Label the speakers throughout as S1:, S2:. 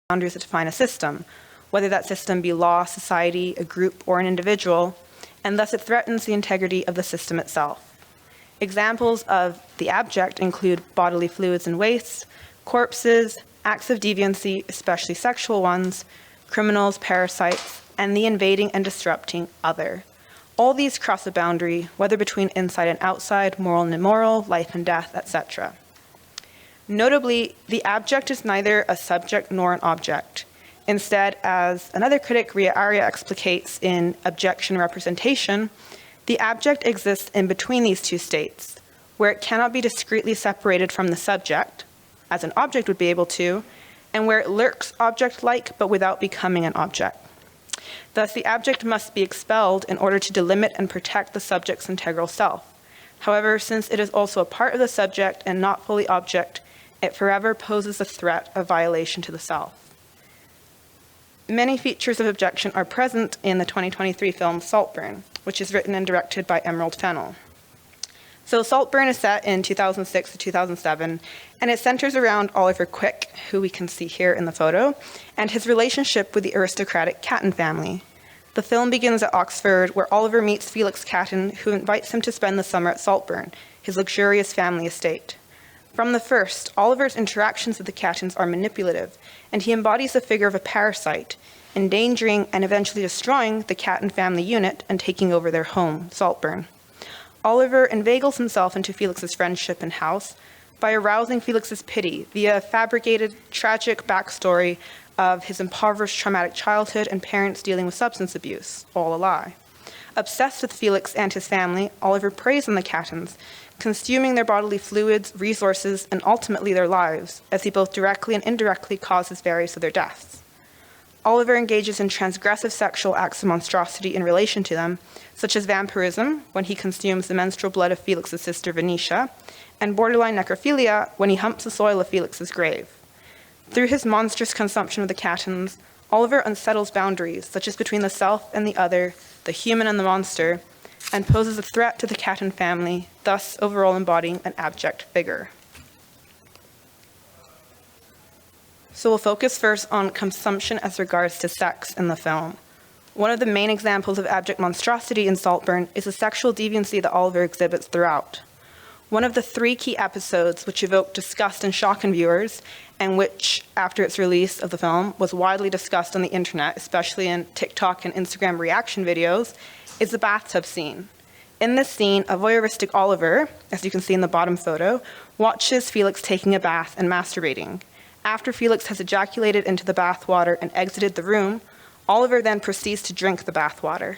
S1: boundaries that define a system, whether that system be law, society, a group, or an individual, and thus it threatens the integrity of the system itself. Examples of the abject include bodily fluids and wastes, corpses, acts of deviancy, especially sexual ones, criminals, parasites, and the invading and disrupting other. All these cross a boundary, whether between inside and outside, moral and immoral, life and death, etc. Notably, the abject is neither a subject nor an object. Instead, as another critic, Ria Arya, explicates in Objection Representation, the abject exists in between these two states, where it cannot be discretely separated from the subject, as an object would be able to, and where it lurks object-like but without becoming an object. Thus, the abject must be expelled in order to delimit and protect the subject's integral self. However, since it is also a part of the subject and not fully object, it forever poses a threat of violation to the self. Many features of objection are present in the 2023 film Saltburn, which is written and directed by Emerald Fennell. So Saltburn is set in 2006 to 2007, and it centers around Oliver Quick, who we can see here in the photo, and his relationship with the aristocratic Catton family. The film begins at Oxford, where Oliver meets Felix Catton, who invites him to spend the summer at Saltburn, his luxurious family estate. From the first, Oliver's interactions with the Cattons are manipulative, and he embodies the figure of a parasite, endangering and eventually destroying the Catton family unit and taking over their home, Saltburn. Oliver inveigles himself into Felix's friendship and house by arousing Felix's pity via a fabricated, tragic backstory of his impoverished, traumatic childhood and parents dealing with substance abuse, all a lie. Obsessed with Felix and his family, Oliver preys on the Cattons, consuming their bodily fluids, resources, and ultimately their lives, as he both directly and indirectly causes various of their deaths. Oliver engages in transgressive sexual acts of monstrosity in relation to them, such as vampirism, when he consumes the menstrual blood of Felix's sister Venetia, and borderline necrophilia, when he humps the soil of Felix's grave. Through his monstrous consumption of the Cattons, Oliver unsettles boundaries, such as between the self and the other, the human and the monster, and poses a threat to the Catton family, thus overall embodying an abject figure. So we'll focus first on consumption as regards to sex in the film. One of the main examples of abject monstrosity in Saltburn is the sexual deviancy that Oliver exhibits throughout. One of the 3 key episodes which evoked disgust and shock in viewers, and which, after its release of the film, was widely discussed on the internet, especially in TikTok and Instagram reaction videos, is the bathtub scene. In this scene, a voyeuristic Oliver, as you can see in the bottom photo, watches Felix taking a bath and masturbating. After Felix has ejaculated into the bathwater and exited the room, Oliver then proceeds to drink the bathwater.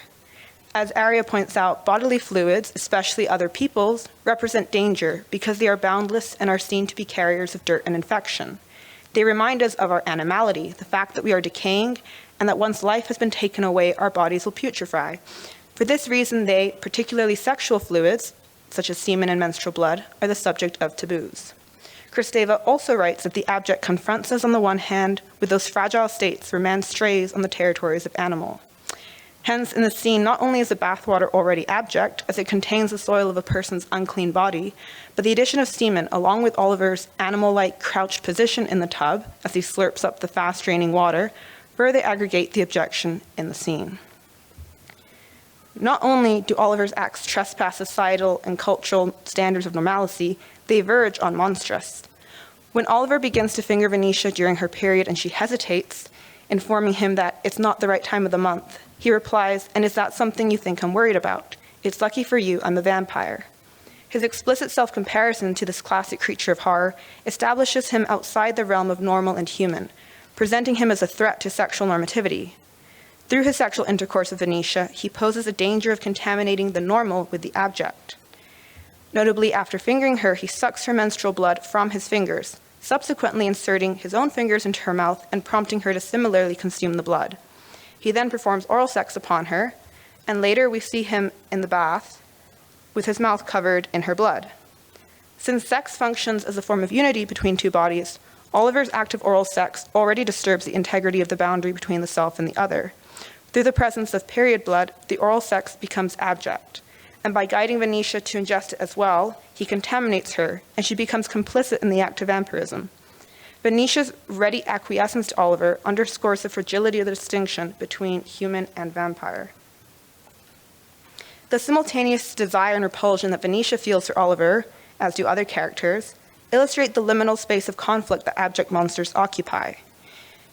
S1: As Arya points out, bodily fluids, especially other people's, represent danger because they are boundless and are seen to be carriers of dirt and infection. They remind us of our animality, the fact that we are decaying, and that once life has been taken away, our bodies will putrefy. For this reason, they, particularly sexual fluids, such as semen and menstrual blood, are the subject of taboos. Kristeva also writes that the abject confronts us on the one hand with those fragile states where man strays on the territories of animal. Hence, in the scene, not only is the bathwater already abject, as it contains the soil of a person's unclean body, but the addition of semen, along with Oliver's animal-like crouched position in the tub, as he slurps up the fast-draining water, further aggregate the objection in the scene. Not only do Oliver's acts trespass societal and cultural standards of normalcy, they verge on monstrous. When Oliver begins to finger Venetia during her period and she hesitates, informing him that it's not the right time of the month, he replies, "And is that something you think I'm worried about? It's lucky for you, I'm a vampire." His explicit self-comparison to this classic creature of horror establishes him outside the realm of normal and human, presenting him as a threat to sexual normativity. Through his sexual intercourse with Venetia, he poses a danger of contaminating the normal with the abject. Notably, after fingering her, he sucks her menstrual blood from his fingers, subsequently inserting his own fingers into her mouth and prompting her to similarly consume the blood. He then performs oral sex upon her, and later we see him in the bath with his mouth covered in her blood. Since sex functions as a form of unity between two bodies, Oliver's act of oral sex already disturbs the integrity of the boundary between the self and the other. Through the presence of period blood, the oral sex becomes abject, and by guiding Venetia to ingest it as well, he contaminates her, and she becomes complicit in the act of vampirism. Venetia's ready acquiescence to Oliver underscores the fragility of the distinction between human and vampire. The simultaneous desire and repulsion that Venetia feels for Oliver, as do other characters, illustrate the liminal space of conflict that abject monsters occupy.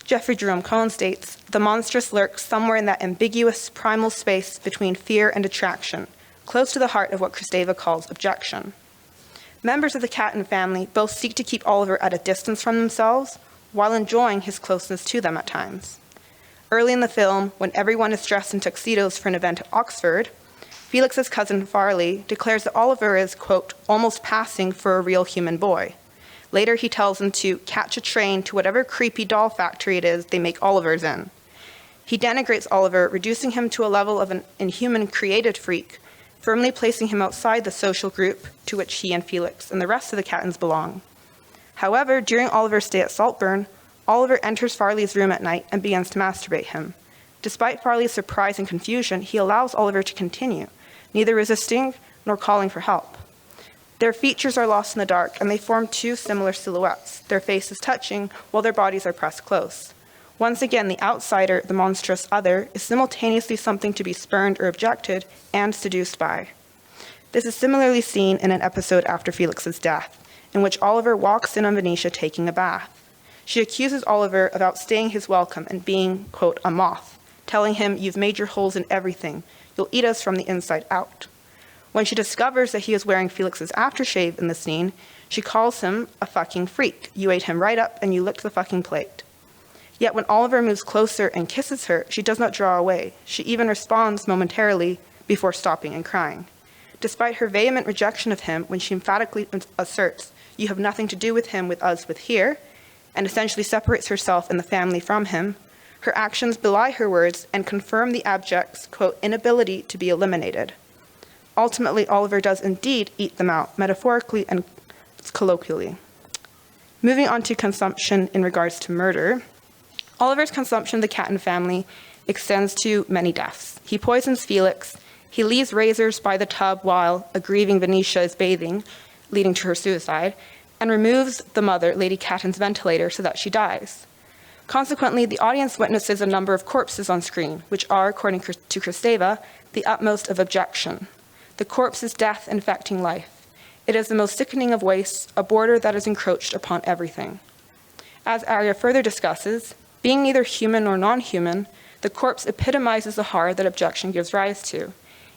S1: Jeffrey Jerome Cohen states, "The monstrous lurks somewhere in that ambiguous primal space between fear and attraction, close to the heart of what Kristeva calls objection." Members of the Catton family both seek to keep Oliver at a distance from themselves, while enjoying his closeness to them at times. Early in the film, when everyone is dressed in tuxedos for an event at Oxford, Felix's cousin Farley declares that Oliver is, quote, almost passing for a real human boy. Later, he tells him to catch a train to whatever creepy doll factory it is they make Olivers in. He denigrates Oliver, reducing him to a level of an inhuman created freak, firmly placing him outside the social group to which he and Felix and the rest of the Cattons belong. However, during Oliver's stay at Saltburn, Oliver enters Farley's room at night and begins to masturbate him. Despite Farley's surprise and confusion, he allows Oliver to continue, neither resisting nor calling for help. Their features are lost in the dark, and they form two similar silhouettes, their faces touching while their bodies are pressed close. Once again, the outsider, the monstrous other, is simultaneously something to be spurned or objected and seduced by. This is similarly seen in an episode after Felix's death, in which Oliver walks in on Venetia taking a bath. She accuses Oliver of outstaying his welcome and being, quote, a moth, telling him, "You've made your holes in everything. You'll eat us from the inside out." When she discovers that he is wearing Felix's aftershave in the scene, she calls him a fucking freak. "You ate him right up and you licked the fucking plate." Yet when Oliver moves closer and kisses her, she does not draw away. She even responds momentarily before stopping and crying. Despite her vehement rejection of him, when she emphatically asserts, "You have nothing to do with him, with us, with here," and essentially separates herself and the family from him, her actions belie her words and confirm the abject's, quote, inability to be eliminated. Ultimately, Oliver does indeed eat them out, metaphorically and colloquially. Moving on to consumption in regards to murder, Oliver's consumption of the Catton family extends to many deaths. He poisons Felix, he leaves razors by the tub while a grieving Venetia is bathing, leading to her suicide, and removes the mother, Lady Catton's ventilator, so that she dies. Consequently, the audience witnesses a number of corpses on screen, which are, according to Kristeva, the utmost of objection. The corpse is death infecting life. It is the most sickening of wastes, a border that is encroached upon everything. As Arya further discusses, being neither human nor non-human, the corpse epitomizes the horror that objection gives rise to.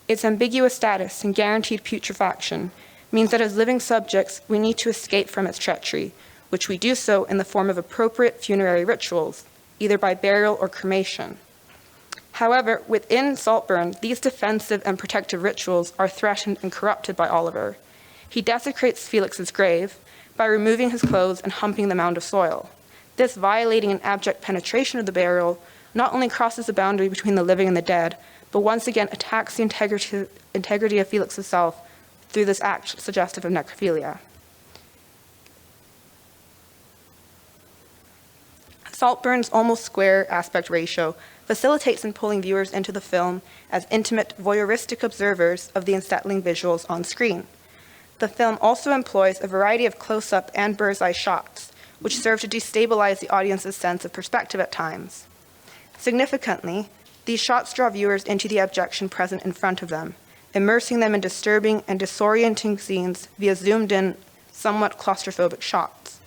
S1: Its ambiguous status and guaranteed putrefaction means that as living subjects, we need to escape from its treachery, which we do so in the form of appropriate funerary rituals, either by burial or cremation. However, within Saltburn, these defensive and protective rituals are threatened and corrupted by Oliver. He desecrates Felix's grave by removing his clothes and humping the mound of soil. This violating an abject penetration of the burial not only crosses the boundary between the living and the dead, but once again attacks the integrity of Felix's self through this act suggestive of necrophilia. Saltburn's almost square aspect ratio facilitates in pulling viewers into the film as intimate, voyeuristic observers of the unsettling visuals on screen. The film also employs a variety of close-up and bird's-eye shots, which serve to destabilize the audience's sense of perspective at times. Significantly, these shots draw viewers into the abjection present in front of them, immersing them in disturbing and disorienting scenes via zoomed-in, somewhat claustrophobic shots.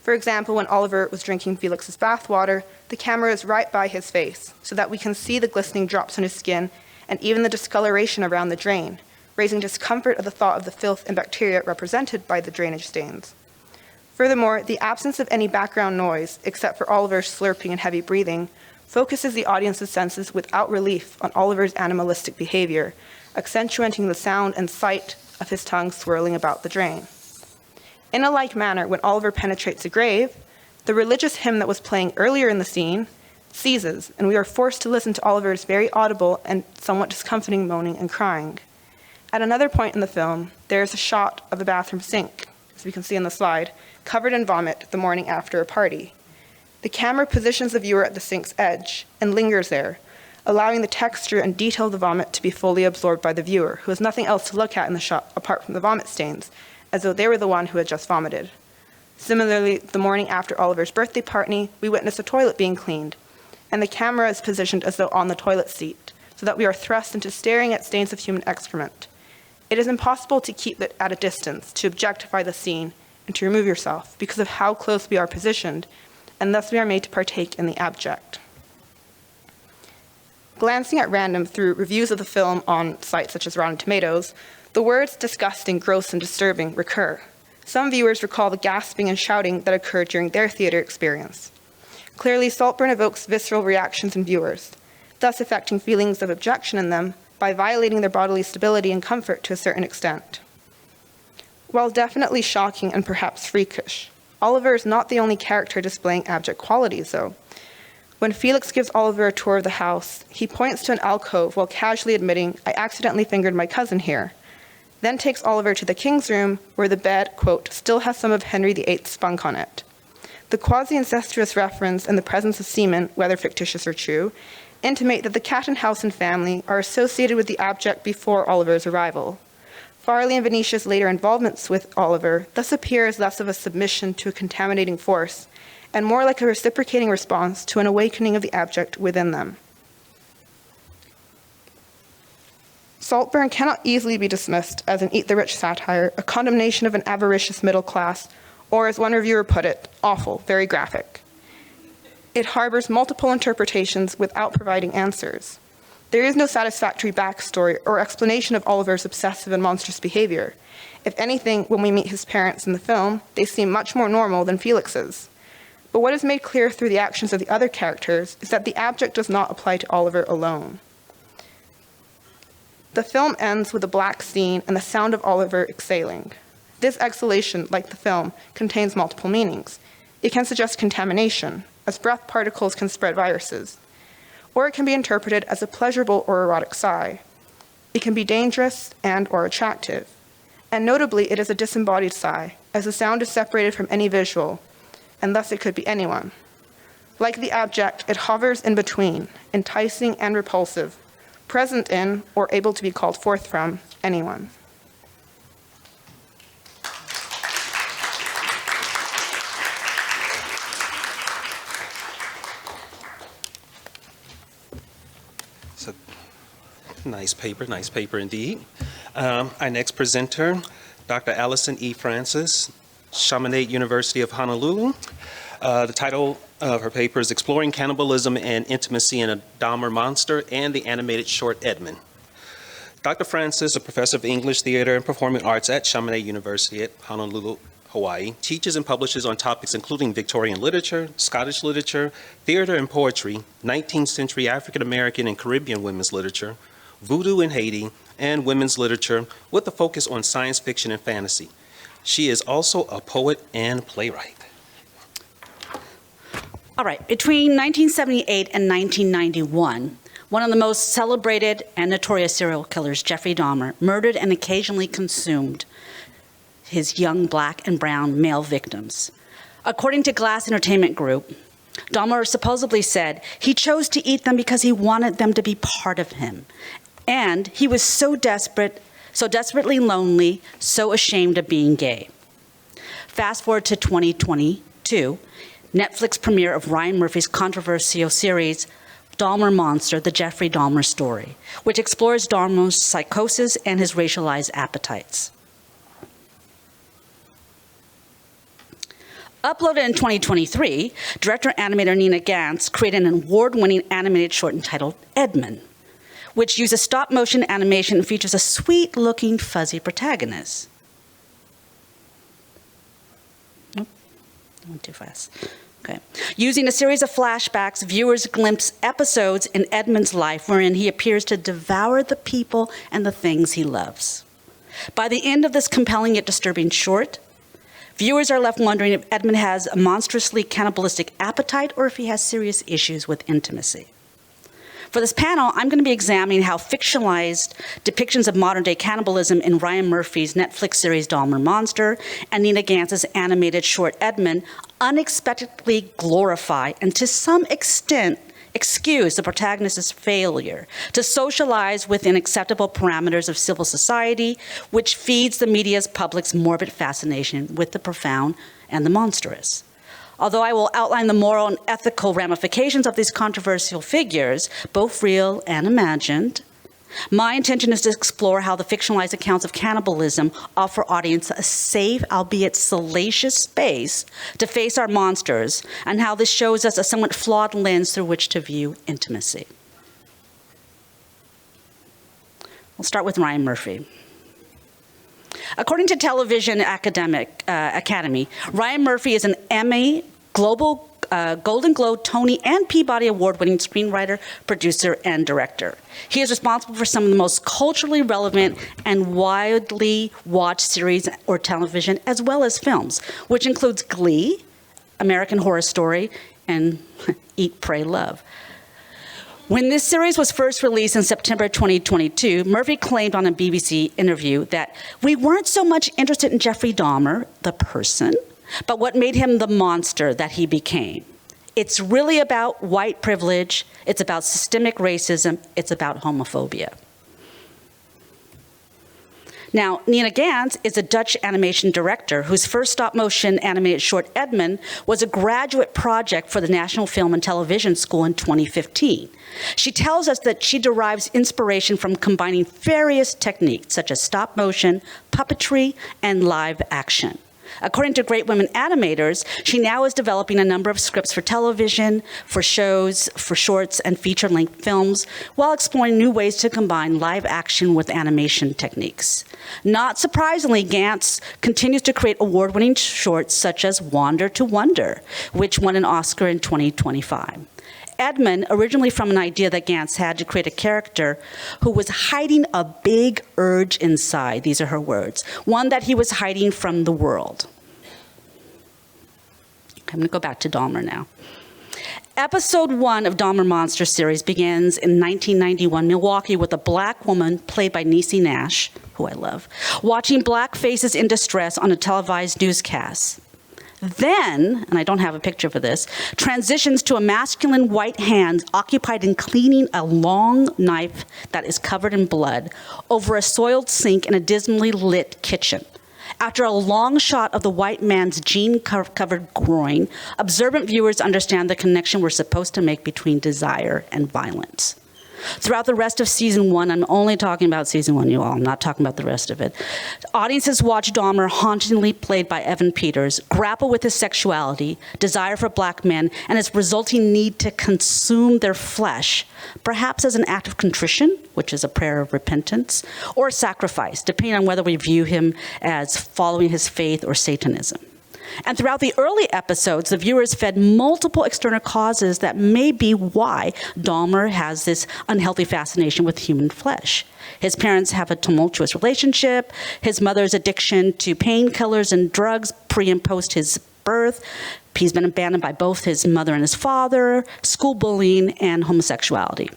S1: For example, when Oliver was drinking Felix's bathwater, the camera is right by his face, so that we can see the glistening drops on his skin and even the discoloration around the drain, raising discomfort at the thought of the filth and bacteria represented by the drainage stains. Furthermore, the absence of any background noise, except for Oliver's slurping and heavy breathing, focuses the audience's senses without relief on Oliver's animalistic behavior, accentuating the sound and sight of his tongue swirling about the drain. In a like manner, when Oliver penetrates a grave, the religious hymn that was playing earlier in the scene ceases, and we are forced to listen to Oliver's very audible and somewhat discomforting moaning and crying. At another point in the film, there is a shot of the bathroom sink, as we can see in the slide, covered in vomit the morning after a party. The camera positions the viewer at the sink's edge and lingers there, allowing the texture and detail of the vomit to be fully absorbed by the viewer, who has nothing else to look at in the shot apart from the vomit stains, as though they were the one who had just vomited. Similarly, the morning after Oliver's birthday party, we witness a toilet being cleaned, and the camera is positioned as though on the toilet seat, so that we are thrust into staring at stains of human excrement. It is impossible to keep it at a distance, to objectify the scene, and to remove yourself because of how close we are positioned, and thus we are made to partake in the abject. Glancing at random through reviews of the film on sites such as Rotten Tomatoes, the words disgusting, gross, and disturbing recur. Some viewers recall the gasping and shouting that occurred during their theater experience. Clearly, Saltburn evokes visceral reactions in viewers, thus affecting feelings of objection in them by violating their bodily stability and comfort to a certain extent. While definitely shocking and perhaps freakish, Oliver is not the only character displaying abject qualities, though. When Felix gives Oliver a tour of the house, he points to an alcove while casually admitting, "I accidentally fingered my cousin here," then takes Oliver to the king's room, where the bed, quote, "still has some of Henry VIII's spunk on it." The quasi-incestuous reference and the presence of semen, whether fictitious or true, intimate that the cat and house and family are associated with the abject before Oliver's arrival. Farley and Venetia's later involvements with Oliver thus appear as less of a submission to a contaminating force, and more like a reciprocating response to an awakening of the abject within them. Saltburn cannot easily be dismissed as an eat-the-rich satire, a condemnation of an avaricious middle class, or as one reviewer put it, awful, very graphic. It harbors multiple interpretations without providing answers. There is no satisfactory backstory or explanation of Oliver's obsessive and monstrous behavior. If anything, when we meet his parents in the film, they seem much more normal than Felix's. But what is made clear through the actions of the other characters is that the abject does not apply to Oliver alone. The film ends with a black scene and the sound of Oliver exhaling. This exhalation, like the film, contains multiple meanings. It can suggest contamination, as breath particles can spread viruses. Or it can be interpreted as a pleasurable or erotic sigh. It can be dangerous and or attractive. And notably, it is a disembodied sigh, as the sound is separated from any visual, and thus it could be anyone. Like the abject, it hovers in between, enticing and repulsive, present in, or able to be called forth from, anyone.
S2: So, nice paper indeed. Our next presenter, Dr. Allison E. Francis, Chaminade University of Honolulu. The title of her paper is Exploring Cannibalism and Intimacy in a Dahmer-Monster and the Animated Short Edmond. Dr. Francis, a professor of English, theater, and performing arts at Chaminade University at Honolulu, Hawaii, teaches and publishes on topics including Victorian literature, Scottish literature, theater and poetry, 19th century African American and Caribbean women's literature, voodoo in Haiti, and women's literature with a focus on science fiction and fantasy. She is also a poet and playwright.
S3: All right, between 1978 and 1991, one of the most celebrated and notorious serial killers, Jeffrey Dahmer, murdered and occasionally consumed his young black and brown male victims. According to Glass Entertainment Group, Dahmer supposedly said he chose to eat them because he wanted them to be part of him. And he was so desperately lonely, so ashamed of being gay. Fast forward to 2022, Netflix premiere of Ryan Murphy's controversial series, Dahmer-Monster, The Jeffrey Dahmer Story, which explores Dahmer's psychosis and his racialized appetites. Uploaded in 2023, director-animator Nina Gantz created an award-winning animated short entitled Edmond, which uses stop-motion animation and features a sweet-looking, fuzzy protagonist. Nope, I went too fast. Okay. Using a series of flashbacks, viewers glimpse episodes in Edmond's life wherein he appears to devour the people and the things he loves. By the end of this compelling yet disturbing short, viewers are left wondering if Edmond has a monstrously cannibalistic appetite or if he has serious issues with intimacy. For this panel, I'm going to be examining how fictionalized depictions of modern-day cannibalism in Ryan Murphy's Netflix series Dahmer-Monster and Nina Gantz's animated short Edmond unexpectedly glorify and to some extent excuse the protagonist's failure to socialize within acceptable parameters of civil society, which feeds the media's public's morbid fascination with the profound and the monstrous. Although I will outline the moral and ethical ramifications of these controversial figures, both real and imagined, my intention is to explore how the fictionalized accounts of cannibalism offer audience a safe, albeit salacious space to face our monsters, and how this shows us a somewhat flawed lens through which to view intimacy. We'll start with Ryan Murphy. According to Television Academy, Ryan Murphy is an Emmy, Global Golden Globe, Tony, and Peabody Award-winning screenwriter, producer, and director. He is responsible for some of the most culturally relevant and widely watched series or television, as well as films, which includes Glee, American Horror Story, and Eat, Pray, Love. When this series was first released in September 2022, Murphy claimed on a BBC interview that we weren't so much interested in Jeffrey Dahmer, the person, but what made him the monster that he became. It's really about white privilege, it's about systemic racism, it's about homophobia. Now, Nina Gans is a Dutch animation director whose first stop-motion animated short, Edmond, was a graduate project for the National Film and Television School in 2015. She tells us that she derives inspiration from combining various techniques, such as stop-motion, puppetry, and live action. According to Great Women Animators, she now is developing a number of scripts for television, for shows, for shorts, and feature-length films, while exploring new ways to combine live action with animation techniques. Not surprisingly, Gantz continues to create award-winning shorts such as Wander to Wonder, which won an Oscar in 2025. Edmond, originally from an idea that Gantz had to create a character who was hiding a big urge inside, these are her words, one that he was hiding from the world. I'm going to go back to Dahmer now. Episode 1 of Dahmer-Monster series begins in 1991 Milwaukee with a black woman played by Niecy Nash, who I love, watching black faces in distress on a televised newscast. Then, and I don't have a picture for this, transitions to a masculine white hand occupied in cleaning a long knife that is covered in blood over a soiled sink in a dismally lit kitchen. After a long shot of the white man's jean-covered groin, observant viewers understand the connection we're supposed to make between desire and violence. Throughout the rest of season 1, I'm only talking about season 1, you all, I'm not talking about the rest of it. Audiences watch Dahmer, hauntingly played by Evan Peters, grapple with his sexuality, desire for black men, and his resulting need to consume their flesh, perhaps as an act of contrition, which is a prayer of repentance, or sacrifice, depending on whether we view him as following his faith or Satanism. And throughout the early episodes, the viewers fed multiple external causes that may be why Dahmer has this unhealthy fascination with human flesh. His parents have a tumultuous relationship, his mother's addiction to painkillers and drugs pre and post his birth, he's been abandoned by both his mother and his father, school bullying, and homosexuality.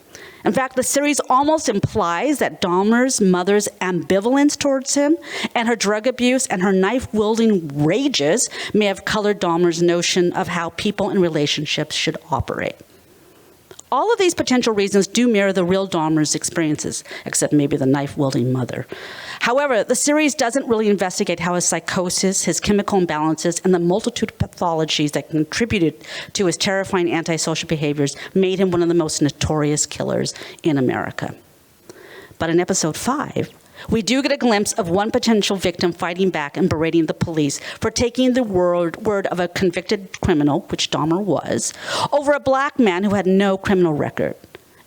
S3: In fact, the series almost implies that Dahmer's mother's ambivalence towards him and her drug abuse and her knife-wielding rages may have colored Dahmer's notion of how people in relationships should operate. All of these potential reasons do mirror the real Dahmer's experiences, except maybe the knife-wielding mother. However, the series doesn't really investigate how his psychosis, his chemical imbalances, and the multitude of pathologies that contributed to his terrifying antisocial behaviors made him one of the most notorious killers in America. But in episode 5, we do get a glimpse of one potential victim fighting back and berating the police for taking the word of a convicted criminal, which Dahmer was, over a black man who had no criminal record.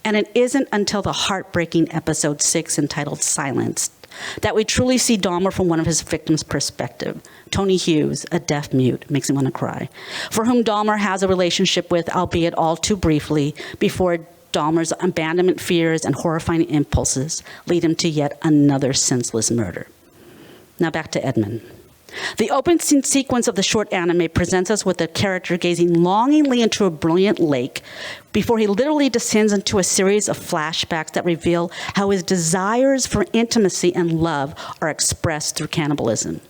S3: And it isn't until the heartbreaking episode 6 entitled Silenced that we truly see Dahmer from one of his victims' perspective. Tony Hughes, a deaf mute, makes me want to cry, for whom Dahmer has a relationship with, albeit all too briefly, before Dahmer's abandonment fears and horrifying impulses lead him to yet another senseless murder. Now back to Edmond. The opening sequence of the short anime presents us with a character gazing longingly into a brilliant lake before he literally descends into a series of flashbacks that reveal how his desires for intimacy and love are expressed through cannibalism.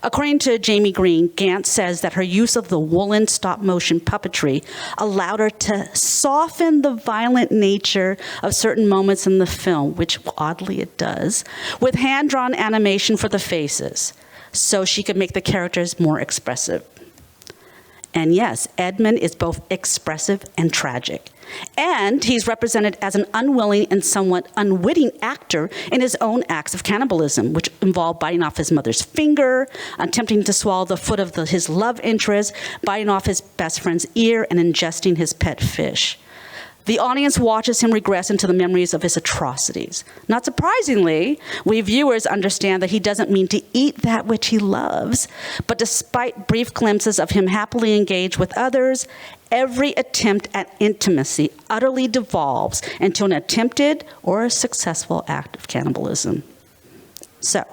S3: According to Jamie Green, Gantz says that her use of the woolen stop-motion puppetry allowed her to soften the violent nature of certain moments in the film, which oddly it does, with hand-drawn animation for the faces, so she could make the characters more expressive. And yes, Edmond is both expressive and tragic. And he's represented as an unwilling and somewhat unwitting actor in his own acts of cannibalism, which involve biting off his mother's finger, attempting to swallow the foot of his love interest, biting off his best friend's ear, and ingesting his pet fish. The audience watches him regress into the memories of his atrocities. Not surprisingly, we viewers understand that he doesn't mean to eat that which he loves, but despite brief glimpses of him happily engaged with others, every attempt at intimacy utterly devolves into an attempted or a successful act of cannibalism. So,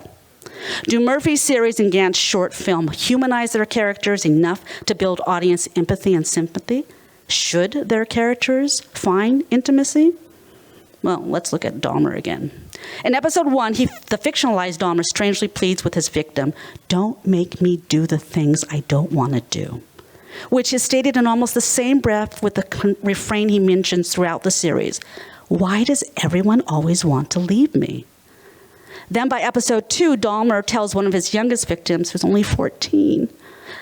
S3: do Murphy's series and Gant's short film humanize their characters enough to build audience empathy and sympathy? Should their characters find intimacy? Well, let's look at Dahmer again. In episode 1, the fictionalized Dahmer strangely pleads with his victim, "Don't make me do the things I don't want to do," which is stated in almost the same breath with the refrain he mentions throughout the series. "Why does everyone always want to leave me?" Then by episode 2, Dahmer tells one of his youngest victims, who's only 14,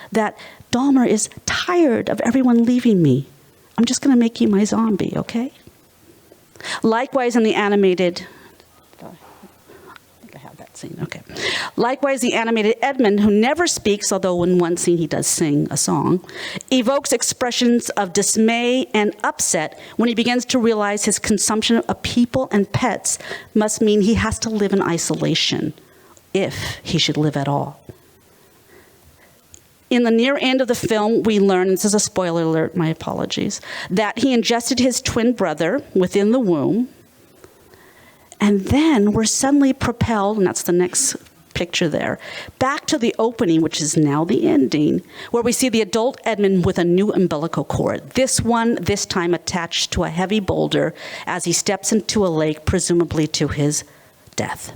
S3: that Dahmer is tired of everyone leaving me. "I'm just going to make you my zombie, okay?" Likewise, in the animated, I think I have that scene, okay. Likewise, the animated Edmond, who never speaks, although in one scene he does sing a song, evokes expressions of dismay and upset when he begins to realize his consumption of people and pets must mean he has to live in isolation, if he should live at all. In the near end of the film, we learn, and this is a spoiler alert, my apologies, that he ingested his twin brother within the womb. And then we're suddenly propelled, and that's the next picture there, back to the opening, which is now the ending, where we see the adult Edmond with a new umbilical cord. This time attached to a heavy boulder as he steps into a lake, presumably to his death.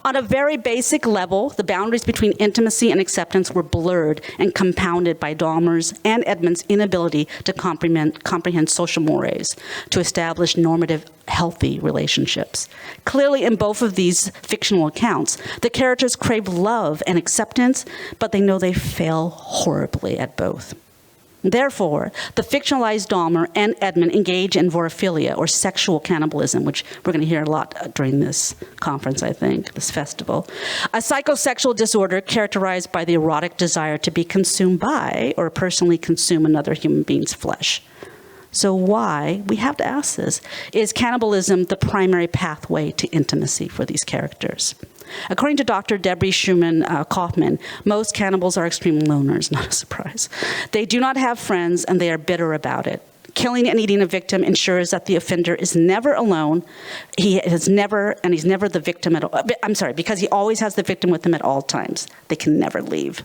S3: On a very basic level, the boundaries between intimacy and acceptance were blurred and compounded by Dahmer's and Edmond's inability to comprehend social mores, to establish normative, healthy relationships. Clearly, in both of these fictional accounts, the characters crave love and acceptance, but they know they fail horribly at both. Therefore, the fictionalized Dahmer and Edmond engage in vorophilia, or sexual cannibalism, which we're going to hear a lot during this conference, I think, this festival. A psychosexual disorder characterized by the erotic desire to be consumed by or personally consume another human being's flesh. So why, we have to ask this, is cannibalism the primary pathway to intimacy for these characters? According to Dr. Debbie Schumann-Kaufman, most cannibals are extreme loners, not a surprise. They do not have friends, and they are bitter about it. Killing and eating a victim ensures that the offender is never alone. He's never the victim at all. I'm sorry, because he always has the victim with him at all times. They can never leave.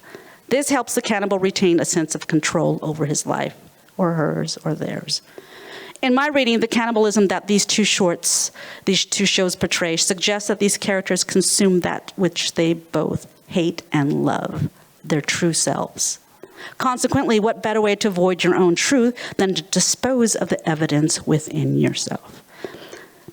S3: This helps the cannibal retain a sense of control over his life, or hers, or theirs. In my reading, the cannibalism that these two shows portray suggests that these characters consume that which they both hate and love, their true selves. Consequently, what better way to avoid your own truth than to dispose of the evidence within yourself?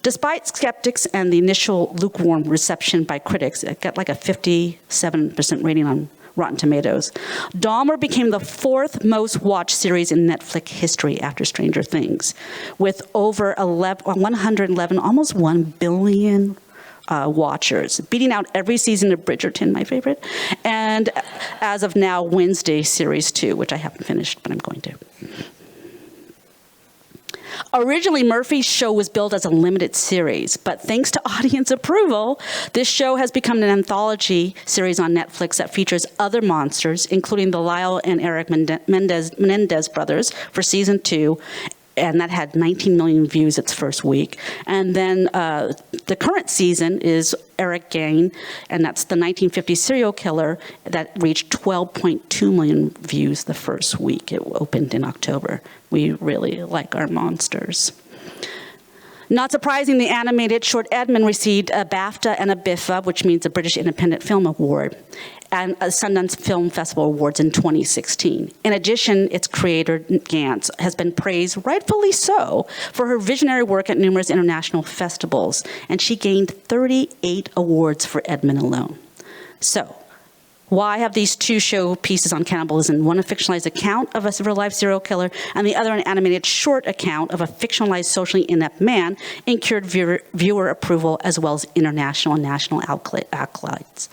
S3: Despite skeptics and the initial lukewarm reception by critics, it got like a 57% rating on Rotten Tomatoes. Dahmer became the 4th most watched series in Netflix history after Stranger Things, with over 111, almost 1 billion watchers, beating out every season of Bridgerton, my favorite, and as of now, Wednesday Series 2, which I haven't finished, but I'm going to. Originally, Murphy's show was billed as a limited series, but thanks to audience approval, this show has become an anthology series on Netflix that features other monsters, including the Lyle and Eric Menendez brothers for season 2, and that had 19 million views its first week. And then the current season is Eric Gain, and that's the 1950s serial killer that reached 12.2 million views the first week. It opened in October. We really like our monsters. Not surprising, the animated short Edmond received a BAFTA and a BIFA, which means a British Independent Film Award, and a Sundance Film Festival Awards in 2016. In addition, its creator, Gantz, has been praised, rightfully so, for her visionary work at numerous international festivals, and she gained 38 awards for Edmond alone. So, Why have these two show pieces on cannibalism, one a fictionalized account of a real-life serial killer, and the other an animated short account of a fictionalized socially inept man, incurred viewer approval as well as international and national accolades?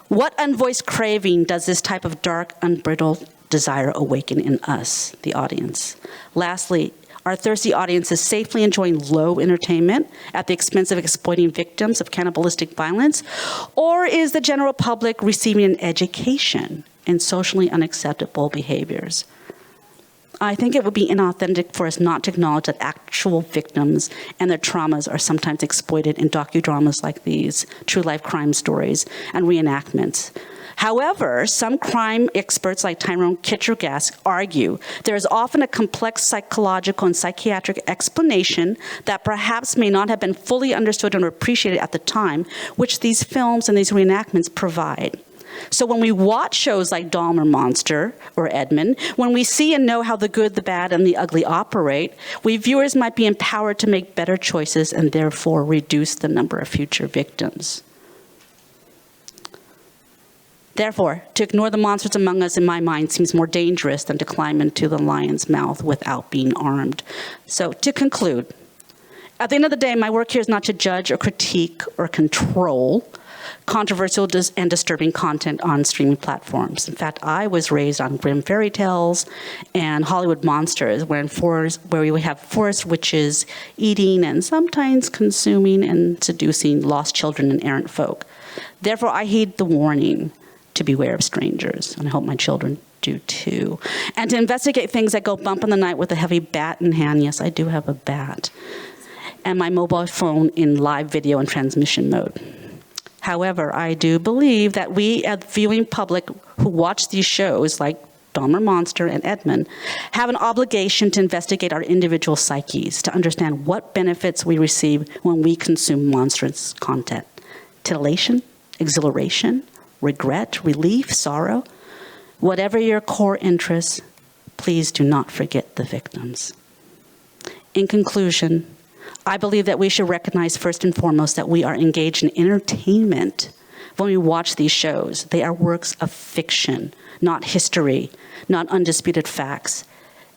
S3: What unvoiced craving does this type of dark, unbridled desire awaken in us, the audience? Lastly, are thirsty audiences safely enjoying low entertainment at the expense of exploiting victims of cannibalistic violence? Or is the general public receiving an education in socially unacceptable behaviors? I think it would be inauthentic for us not to acknowledge that actual victims and their traumas are sometimes exploited in docudramas like these, true-life crime stories, and reenactments. However, some crime experts like Tyrone Kitchergas argue there is often a complex psychological and psychiatric explanation that perhaps may not have been fully understood and appreciated at the time, which these films and these reenactments provide. So when we watch shows like Dahmer-Monster or Edmond, when we see and know how the good, the bad, and the ugly operate, we viewers might be empowered to make better choices and therefore reduce the number of future victims. Therefore, to ignore the monsters among us, in my mind, seems more dangerous than to climb into the lion's mouth without being armed. So, to conclude, at the end of the day, my work here is not to judge or critique or control controversial and disturbing content on streaming platforms. In fact, I was raised on grim fairy tales and Hollywood monsters, where we have forest witches eating and sometimes consuming and seducing lost children and errant folk. Therefore, I heed the warning to beware of strangers, and I hope my children do too. And to investigate things that go bump in the night with a heavy bat in hand. Yes, I do have a bat. And my mobile phone in live video and transmission mode. However, I do believe that we, as the viewing public who watch these shows like Dahmer-Monster and Edmond, have an obligation to investigate our individual psyches, to understand what benefits we receive when we consume monstrous content. Titillation, exhilaration, regret, relief, sorrow. Whatever your core interests, please do not forget the victims. In conclusion, I believe that we should recognize first and foremost that we are engaged in entertainment when we watch these shows. They are works of fiction, not history, not undisputed facts.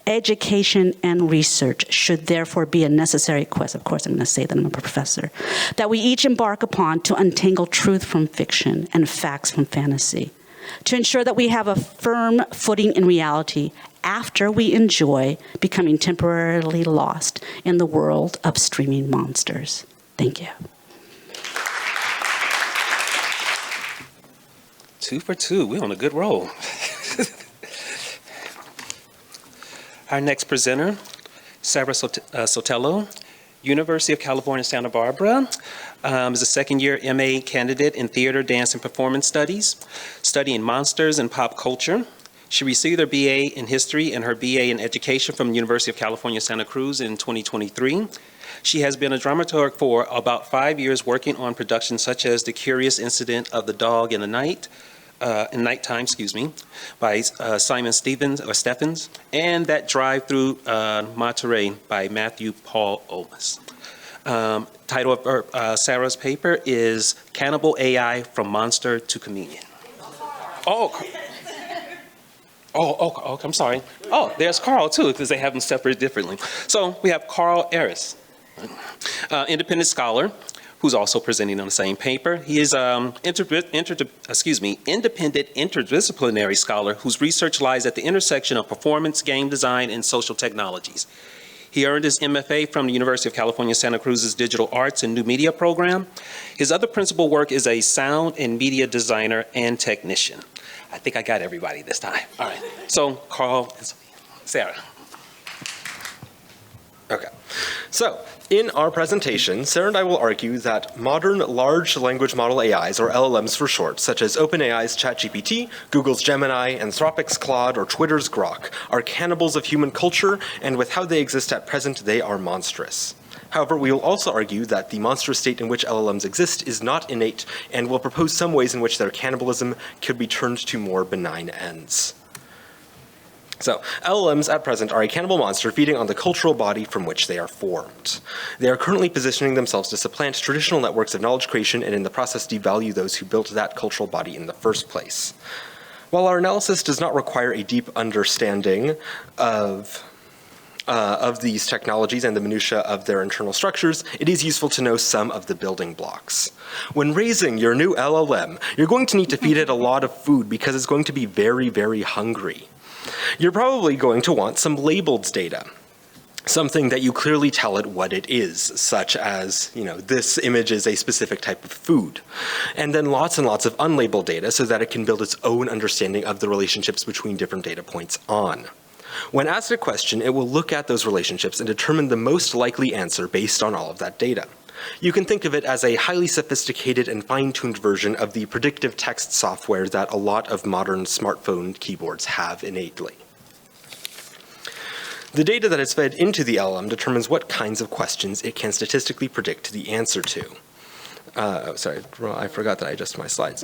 S3: Education and research should therefore be a necessary quest. Of course, I'm going to say that I'm a professor. That we each embark upon to untangle truth from fiction and facts from fantasy. To ensure that we have a firm footing in reality after we enjoy becoming temporarily lost in the world of streaming monsters. Thank you.
S2: 2 for 2. We're on a good roll. Our next presenter, Sara Sotelo, University of California, Santa Barbara, is a second-year MA candidate in Theater, Dance, and Performance Studies, studying monsters and pop culture. She received her BA in History and her BA in Education from the University of California, Santa Cruz in 2023. She has been a dramaturg for about 5 years, working on productions such as The Curious Incident of the Dog in the Nighttime, by Simon Stephens, and That Drive Through Monterey by Matthew Paul Olmos. Title of Sarah's paper is Cannibal AI from Monster to Comedian. Oh, I'm sorry. Oh, there's Carl too, because they have them separated differently. So we have Carl Erez, independent scholar, who's also presenting on the same paper. He is independent interdisciplinary scholar whose research lies at the intersection of performance, game design, and social technologies. He earned his MFA from the University of California, Santa Cruz's Digital Arts and New Media program. His other principal work is a sound and media designer and technician. I think I got everybody this time. All right. So, Carl and Sara.
S4: Okay. So, in our presentation, Sara and I will argue that modern large language model AIs, or LLMs for short, such as OpenAI's ChatGPT, Google's Gemini, Anthropic's Claude, or Twitter's Grok, are cannibals of human culture, and with how they exist at present, they are monstrous. However, we will also argue that the monstrous state in which LLMs exist is not innate, and will propose some ways in which their cannibalism could be turned to more benign ends. So, LLMs at present are a cannibal monster feeding on the cultural body from which they are formed. They are currently positioning themselves to supplant traditional networks of knowledge creation and in the process devalue those who built that cultural body in the first place. While our analysis does not require a deep understanding of these technologies and the minutiae of their internal structures, it is useful to know some of the building blocks. When raising your new LLM, you're going to need to feed it a lot of food because it's going to be very, very hungry. You're probably going to want some labeled data, something that you clearly tell it what it is, such as, this image is a specific type of food. And then lots and lots of unlabeled data so that it can build its own understanding of the relationships between different data points on. When asked a question, it will look at those relationships and determine the most likely answer based on all of that data. You can think of it as a highly sophisticated and fine-tuned version of the predictive text software that a lot of modern smartphone keyboards have innately. The data that is fed into the LLM determines what kinds of questions it can statistically predict the answer to. I forgot that I adjusted my slides.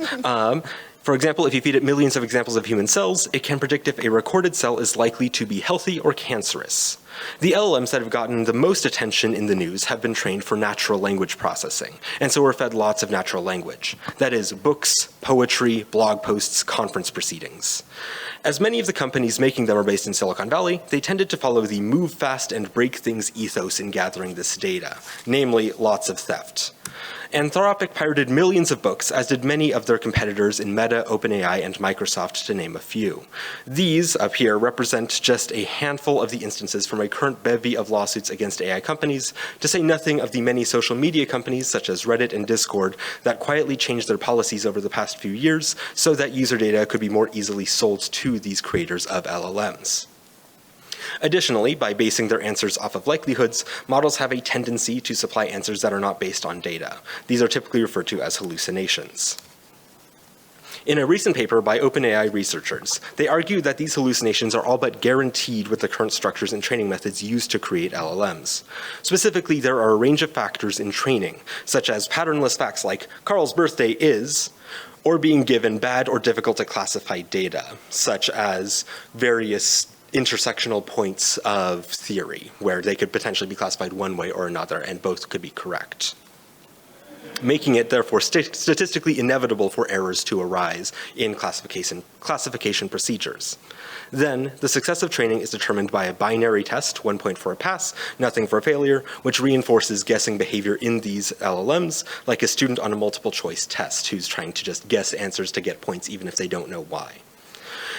S4: For example, if you feed it millions of examples of human cells, it can predict if a recorded cell is likely to be healthy or cancerous. The LLMs that have gotten the most attention in the news have been trained for natural language processing, and so are fed lots of natural language. That is, books, poetry, blog posts, conference proceedings. As many of the companies making them are based in Silicon Valley, they tended to follow the move fast and break things ethos in gathering this data, namely lots of theft. Anthropic pirated millions of books, as did many of their competitors in Meta, OpenAI, and Microsoft, to name a few. These, up here, represent just a handful of the instances from a current bevy of lawsuits against AI companies, to say nothing of the many social media companies, such as Reddit and Discord, that quietly changed their policies over the past few years so that user data could be more easily sold to these creators of LLMs. Additionally, by basing their answers off of likelihoods, models have a tendency to supply answers that are not based on data. These are typically referred to as hallucinations. In a recent paper by OpenAI researchers, they argue that these hallucinations are all but guaranteed with the current structures and training methods used to create LLMs. Specifically, there are a range of factors in training, such as patternless facts like Carl's birthday is, or being given bad or difficult to classify data, such as various intersectional points of theory, where they could potentially be classified one way or another, and both could be correct, making it therefore statistically inevitable for errors to arise in classification procedures. Then, the success of training is determined by a binary test, 1 point for a pass, nothing for a failure, which reinforces guessing behavior in these LLMs, like a student on a multiple choice test who's trying to just guess answers to get points even if they don't know why.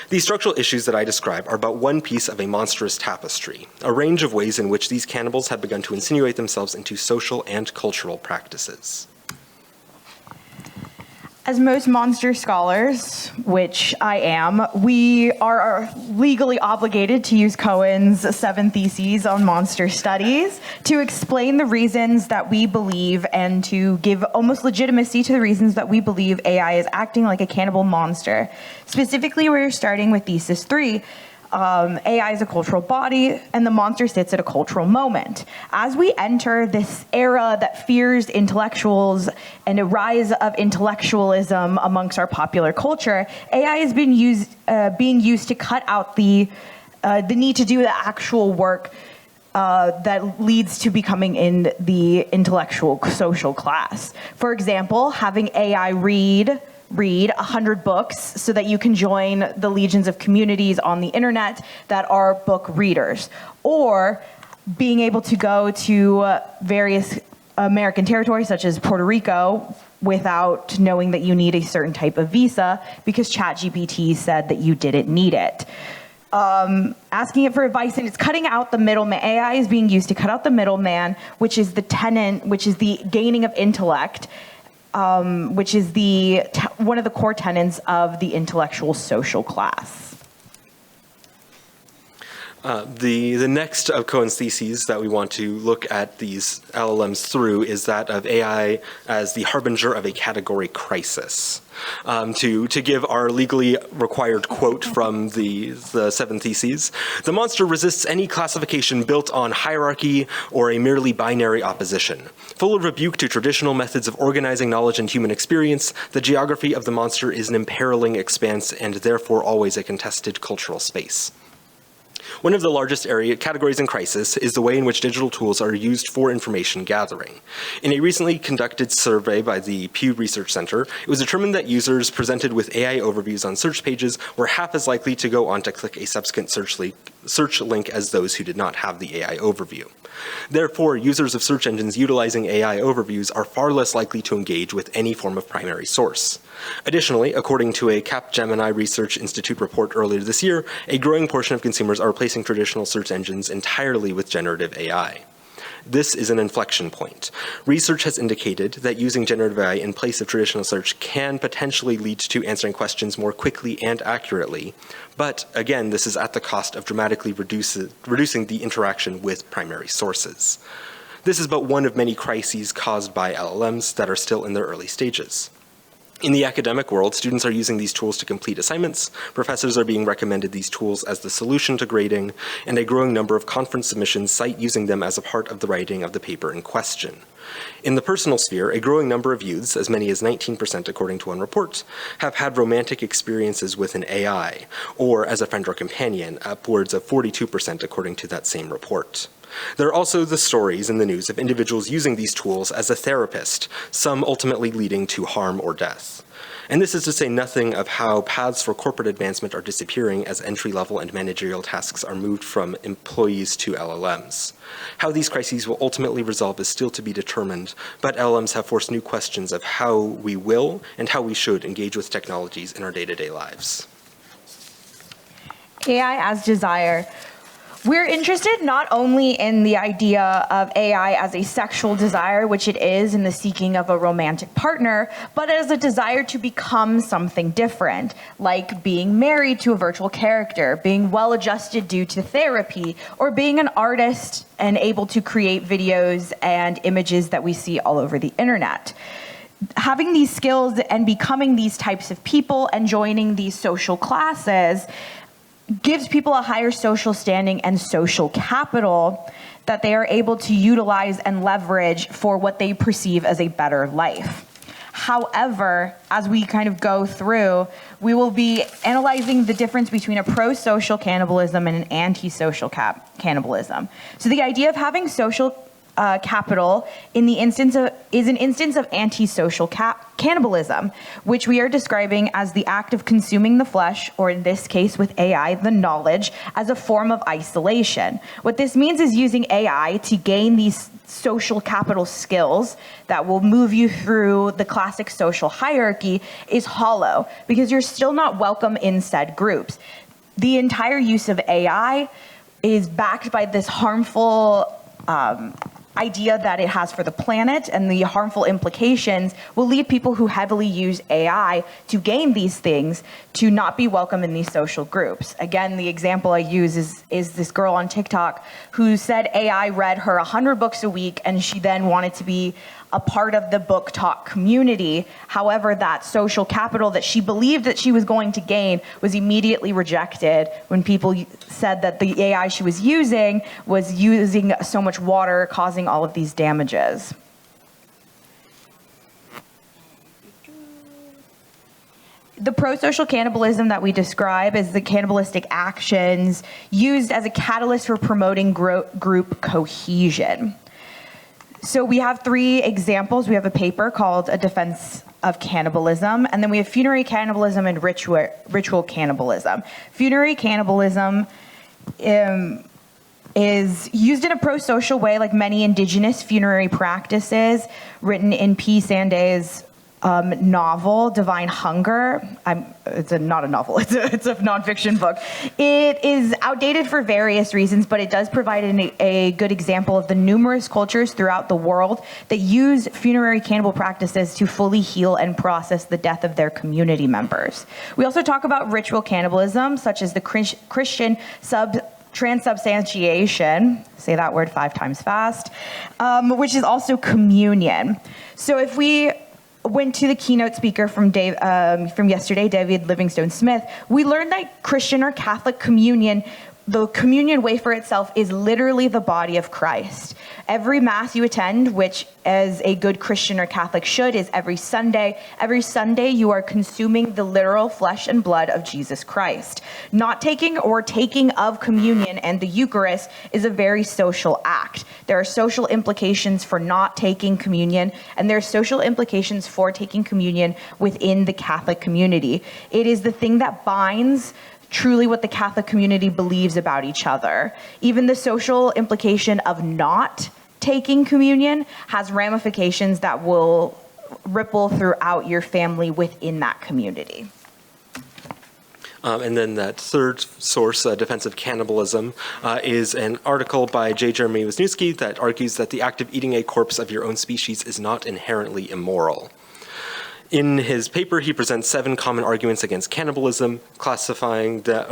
S4: These structural issues that I describe are but one piece of a monstrous tapestry, a range of ways in which these cannibals have begun to insinuate themselves into social and cultural practices.
S5: As most monster scholars, which I am, we are legally obligated to use Cohen's 7 theses on monster studies to explain the reasons that we believe and to give almost legitimacy to the reasons that we believe AI is acting like a cannibal monster. Specifically, we're starting with thesis 3. AI is a cultural body, and the monster sits at a cultural moment. As we enter this era that fears intellectuals and a rise of intellectualism amongst our popular culture, AI has been being used to cut out the need to do the actual work that leads to becoming in the intellectual social class. For example, having AI read 100 books so that you can join the legions of communities on the internet that are book readers, or being able to go to various American territories such as Puerto Rico without knowing that you need a certain type of visa because ChatGPT said that you didn't need it. Asking it for advice, and it's cutting out the middleman. AI is being used to cut out the middleman, which is the gaining of intellect, which is one of the core tenets of the intellectual social class.
S4: The next of Cohen's theses that we want to look at these LLMs through is that of AI as the harbinger of a category crisis. To give our legally required quote from the 7 theses, the monster resists any classification built on hierarchy or a merely binary opposition. Full of rebuke to traditional methods of organizing knowledge and human experience, the geography of the monster is an imperiling expanse and therefore always a contested cultural space. One of the largest categories in crisis is the way in which digital tools are used for information gathering. In a recently conducted survey by the Pew Research Center, it was determined that users presented with AI overviews on search pages were half as likely to go on to click a subsequent search link as those who did not have the AI overview. Therefore, users of search engines utilizing AI overviews are far less likely to engage with any form of primary source. Additionally, according to a Capgemini Research Institute report earlier this year, a growing portion of consumers are replacing traditional search engines entirely with generative AI. This is an inflection point. Research has indicated that using generative AI in place of traditional search can potentially lead to answering questions more quickly and accurately. But again, this is at the cost of dramatically reducing the interaction with primary sources. This is but one of many crises caused by LLMs that are still in their early stages. In the academic world, students are using these tools to complete assignments, professors are being recommended these tools as the solution to grading, and a growing number of conference submissions cite using them as a part of the writing of the paper in question. In the personal sphere, a growing number of youths, as many as 19% according to one report, have had romantic experiences with an AI, or as a friend or companion, upwards of 42% according to that same report. There are also the stories in the news of individuals using these tools as a therapist, some ultimately leading to harm or death. And this is to say nothing of how paths for corporate advancement are disappearing as entry-level and managerial tasks are moved from employees to LLMs. How these crises will ultimately resolve is still to be determined, but LLMs have forced new questions of how we will and how we should engage with technologies in our day-to-day lives.
S5: AI as desire. We're interested not only in the idea of AI as a sexual desire, which it is in the seeking of a romantic partner, but as a desire to become something different, like being married to a virtual character, being well-adjusted due to therapy, or being an artist and able to create videos and images that we see all over the internet. Having these skills and becoming these types of people and joining these social classes gives people a higher social standing and social capital that they are able to utilize and leverage for what they perceive as a better life. However, as we kind of go through, we will be analyzing the difference between a pro-social cannibalism and an anti-social cannibalism. So the idea of having social capital in the instance of is an instance of antisocial cannibalism, which we are describing as the act of consuming the flesh, or in this case with AI, the knowledge, as a form of isolation. What this means is using AI to gain these social capital skills that will move you through the classic social hierarchy is hollow, because you're still not welcome in said groups. The entire use of AI is backed by this harmful idea that it has for the planet, and the harmful implications will lead people who heavily use AI to gain these things to not be welcome in these social groups. Again, the example I use is this girl on TikTok who said AI read her 100 books a week, and she then wanted to be a part of the book talk community. However, that social capital that she believed that she was going to gain was immediately rejected when people said that the AI she was using so much water, causing all of these damages. The pro-social cannibalism that we describe is the cannibalistic actions used as a catalyst for promoting group cohesion. So we have 3 examples. We have a paper called A Defense of Cannibalism, and then we have funerary cannibalism and ritual cannibalism. Funerary cannibalism is used in a pro-social way, like many indigenous funerary practices, written in P. Sanday's novel, Divine Hunger. It's not a novel, it's a nonfiction book. It is outdated for various reasons, but it does provide a good example of the numerous cultures throughout the world that use funerary cannibal practices to fully heal and process the death of their community members. We also talk about ritual cannibalism, such as the Christian transubstantiation, say that word 5 times fast, which is also communion. So if we went to the keynote speaker from yesterday, David Livingstone Smith, we learned that Christian or Catholic communion the communion wafer itself is literally the body of Christ. Every Mass you attend, which as a good Christian or Catholic should, is every Sunday. Every Sunday you are consuming the literal flesh and blood of Jesus Christ. Not taking or taking of communion and the Eucharist is a very social act. There are social implications for not taking communion, and there are social implications for taking communion within the Catholic community. It is the thing that binds truly what the Catholic community believes about each other. Even the social implication of not taking communion has ramifications that will ripple throughout your family within that community.
S4: And then that third source, Defense of Cannibalism, is an article by J. Jeremy Wisniewski that argues that the act of eating a corpse of your own species is not inherently immoral. In his paper, he presents 7 common arguments against cannibalism, classifying that,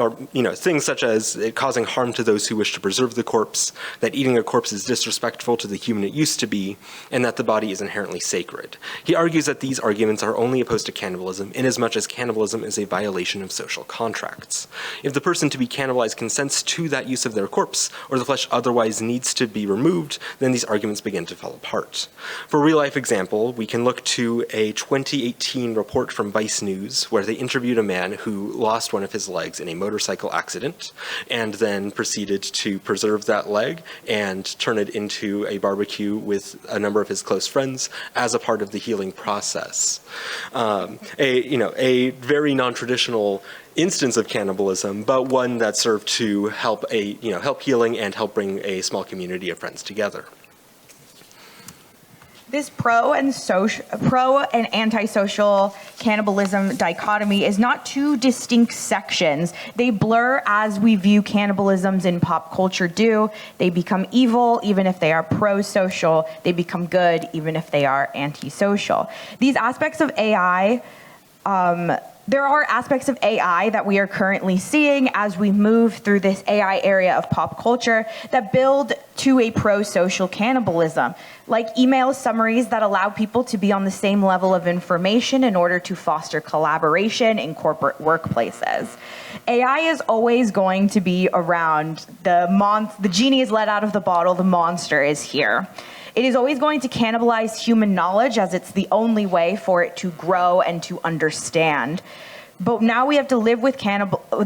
S4: things such as it causing harm to those who wish to preserve the corpse, that eating a corpse is disrespectful to the human it used to be, and that the body is inherently sacred. He argues that these arguments are only opposed to cannibalism inasmuch as cannibalism is a violation of social contracts. If the person to be cannibalized consents to that use of their corpse, or the flesh otherwise needs to be removed, then these arguments begin to fall apart. For a real-life example, we can look to a 2018 report from Vice News where they interviewed a man who lost one of his legs in a motorcycle accident and then proceeded to preserve that leg and turn it into a barbecue with a number of his close friends as a part of the healing process. A very non-traditional instance of cannibalism, but one that served to help healing and help bring a small community of friends together.
S5: This pro and antisocial cannibalism dichotomy is not two distinct sections. They blur as we view cannibalisms in pop culture do. They become evil even if they are pro-social. They become good even if they are antisocial. These aspects of AI, there are aspects of AI that we are currently seeing as we move through this AI area of pop culture that build to a pro-social cannibalism, like email summaries that allow people to be on the same level of information in order to foster collaboration in corporate workplaces. AI is always going to be around. The genie is let out of the bottle, the monster is here. It is always going to cannibalize human knowledge as it's the only way for it to grow and to understand. But now we have to live with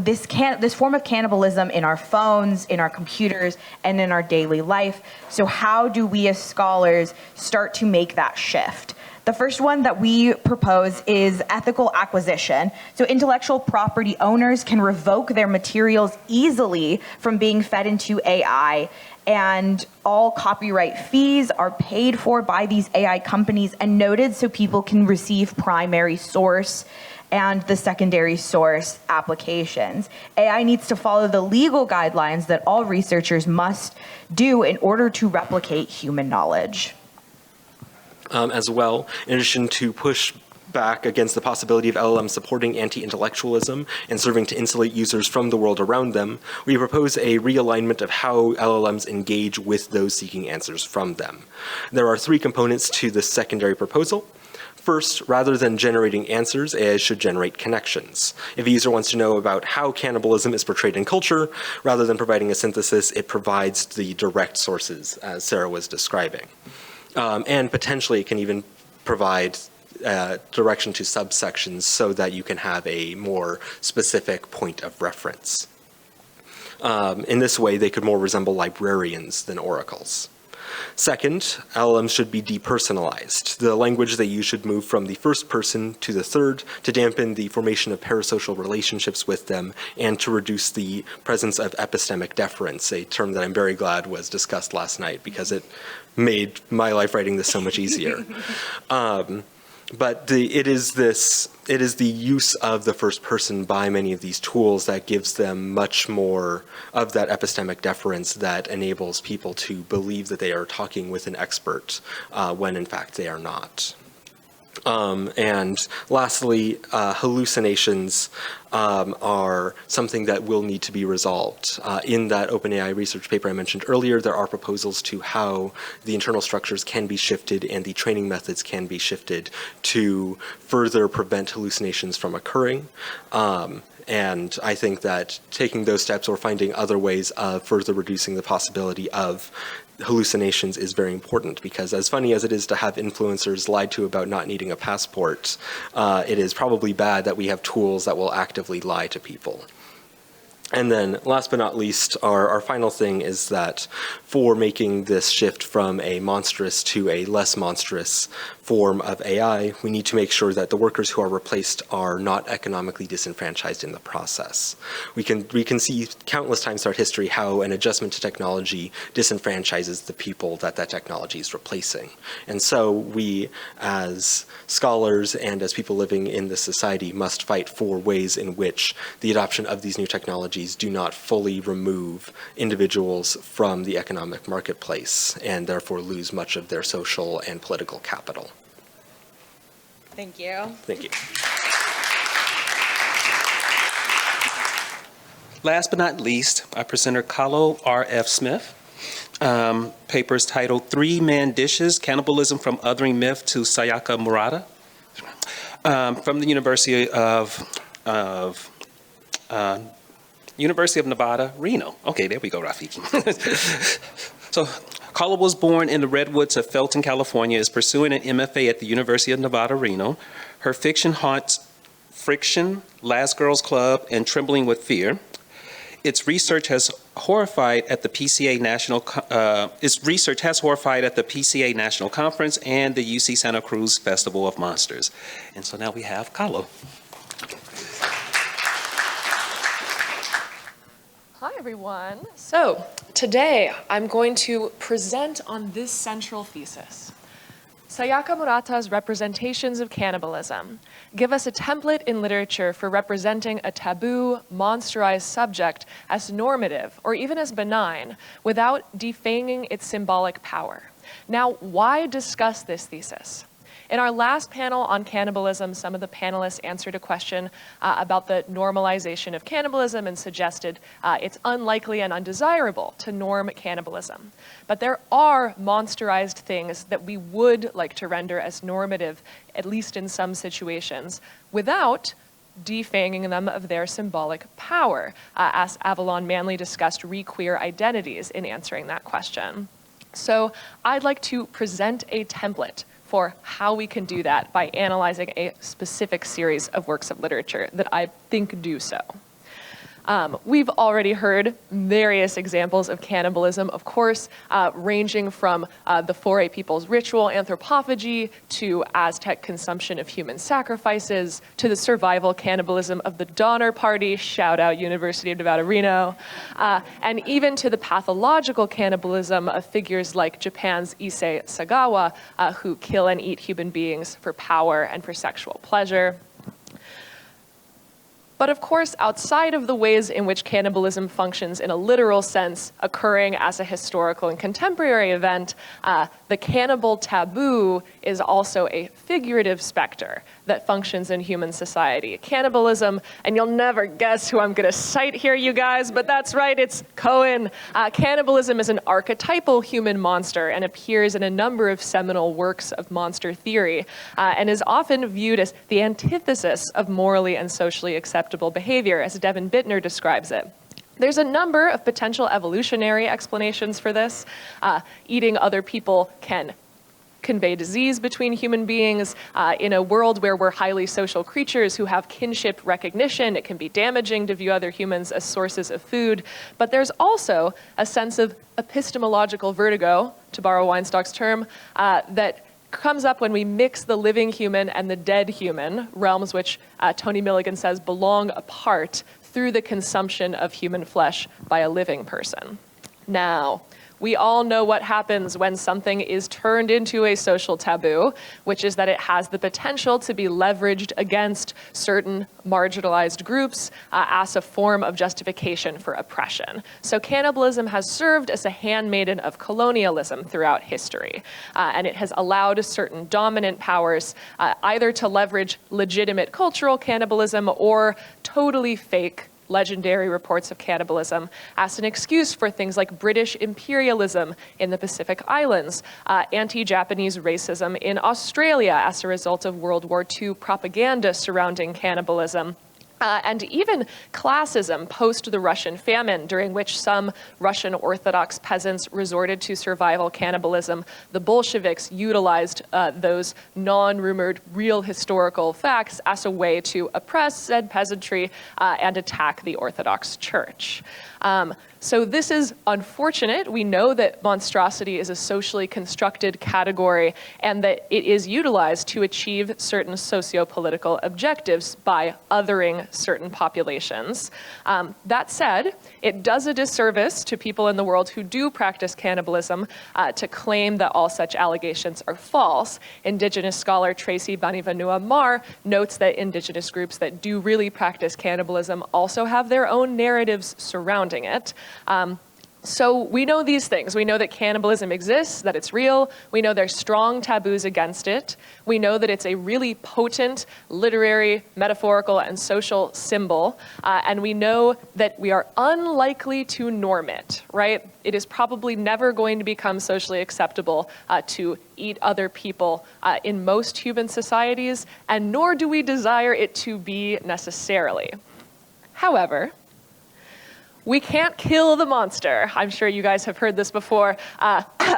S5: this form of cannibalism in our phones, in our computers, and in our daily life. So how do we as scholars start to make that shift? The first one that we propose is ethical acquisition. So intellectual property owners can revoke their materials easily from being fed into AI, and all copyright fees are paid for by these AI companies and noted so people can receive primary source and the secondary source applications. AI needs to follow the legal guidelines that all researchers must do in order to replicate human knowledge.
S4: As well, in addition to push back against the possibility of LLMs supporting anti-intellectualism and serving to insulate users from the world around them, we propose a realignment of how LLMs engage with those seeking answers from them. There are 3 components to this secondary proposal. First, rather than generating answers, AI should generate connections. If a user wants to know about how cannibalism is portrayed in culture, rather than providing a synthesis, it provides the direct sources, as Sara was describing. And potentially it can even provide direction to subsections so that you can have a more specific point of reference. In this way, they could more resemble librarians than oracles. Second, LLMs should be depersonalized. The language they use should move from the first person to the third to dampen the formation of parasocial relationships with them and to reduce the presence of epistemic deference, a term that I'm very glad was discussed last night because it made my life writing this so much easier. But it is the use of the first person by many of these tools that gives them much more of that epistemic deference that enables people to believe that they are talking with an expert when in fact they are not. And lastly, hallucinations are something that will need to be resolved. In that OpenAI research paper I mentioned earlier, there are proposals to how the internal structures can be shifted and the training methods can be shifted to further prevent hallucinations from occurring. And I think that taking those steps or finding other ways of further reducing the possibility of hallucinations is very important, because as funny as it is to have influencers lied to about not needing a passport, it is probably bad that we have tools that will actively lie to people. And then last but not least, our final thing is that for making this shift from a monstrous to a less monstrous form of AI, we need to make sure that the workers who are replaced are not economically disenfranchised in the process. We can see countless times throughout history how an adjustment to technology disenfranchises the people that technology is replacing. And so we, as scholars and as people living in this society, must fight for ways in which the adoption of these new technologies do not fully remove individuals from the economic marketplace and therefore lose much of their social and political capital.
S1: Thank you.
S4: Thank you.
S2: Last but not least, our presenter Kahlo R.F. Smith. Papers titled Three-Man Dishes, Cannibalism from Othering Myth to Sayaka Murata. From the University of Nevada, Reno. Okay, there we go, Rafiki. So, Kahlo was born in the redwoods of Felton, California, is pursuing an MFA at the University of Nevada, Reno. Her fiction haunts Friction, Last Girls Club, and Trembling with Fear. Its research has horrified at the PCA National Conference and the UC Santa Cruz Festival of Monsters. And so now we have Kahlo.
S6: Hi, everyone. So today I'm going to present on this central thesis. Sayaka Murata's representations of cannibalism give us a template in literature for representing a taboo, monsterized subject as normative or even as benign without defanging its symbolic power. Now, why discuss this thesis? In our last panel on cannibalism, some of the panelists answered a question about the normalization of cannibalism and suggested it's unlikely and undesirable to norm cannibalism. But there are monsterized things that we would like to render as normative, at least in some situations, without defanging them of their symbolic power, as Avalon Manley discussed re-queer identities in answering that question. So I'd like to present a template for how we can do that by analyzing a specific series of works of literature that I think do so. We've already heard various examples of cannibalism, of course, ranging from the Foray people's ritual anthropophagy to Aztec consumption of human sacrifices to the survival cannibalism of the Donner Party, shout out University of Nevada, Reno, and even to the pathological cannibalism of figures like Japan's Issei Sagawa, who kill and eat human beings for power and for sexual pleasure. But of course, outside of the ways in which cannibalism functions in a literal sense, occurring as a historical and contemporary event, the cannibal taboo is also a figurative specter that functions in human society. Cannibalism, and you'll never guess who I'm going to cite here, you guys, but that's right, it's Cohen. Cannibalism is an archetypal human monster and appears in a number of seminal works of monster theory, and is often viewed as the antithesis of morally and socially acceptable behavior, as Devin Bittner describes it. There's a number of potential evolutionary explanations for this. Eating other people can convey disease between human beings. In a world where we're highly social creatures who have kinship recognition, it can be damaging to view other humans as sources of food. But there's also a sense of epistemological vertigo, to borrow Weinstock's term, that comes up when we mix the living human and the dead human, realms which Tony Milligan says belong apart through the consumption of human flesh by a living person. Now, we all know what happens when something is turned into a social taboo, which is that it has the potential to be leveraged against certain marginalized groups as a form of justification for oppression. So cannibalism has served as a handmaiden of colonialism throughout history, and it has allowed certain dominant powers either to leverage legitimate cultural cannibalism or totally fake legendary reports of cannibalism as an excuse for things like British imperialism in the Pacific Islands, anti-Japanese racism in Australia as a result of World War II propaganda surrounding cannibalism, and even classism post the Russian famine, during which some Russian Orthodox peasants resorted to survival cannibalism. The Bolsheviks utilized those non-rumored real historical facts as a way to oppress said peasantry and attack the Orthodox Church. So this is unfortunate. We know that monstrosity is a socially constructed category and that it is utilized to achieve certain socio-political objectives by othering certain populations. That said, it does a disservice to people in the world who do practice cannibalism to claim that all such allegations are false. Indigenous scholar Tracy Banivanua-Mar notes that indigenous groups that do really practice cannibalism also have their own narratives surrounding it. So we know these things. We know that cannibalism exists, that it's real. We know there's strong taboos against it. We know that it's a really potent literary, metaphorical, and social symbol. And we know that we are unlikely to norm it, right? It is probably never going to become socially acceptable to eat other people in most human societies, and nor do we desire it to be necessarily. However, we can't kill the monster. I'm sure you guys have heard this before.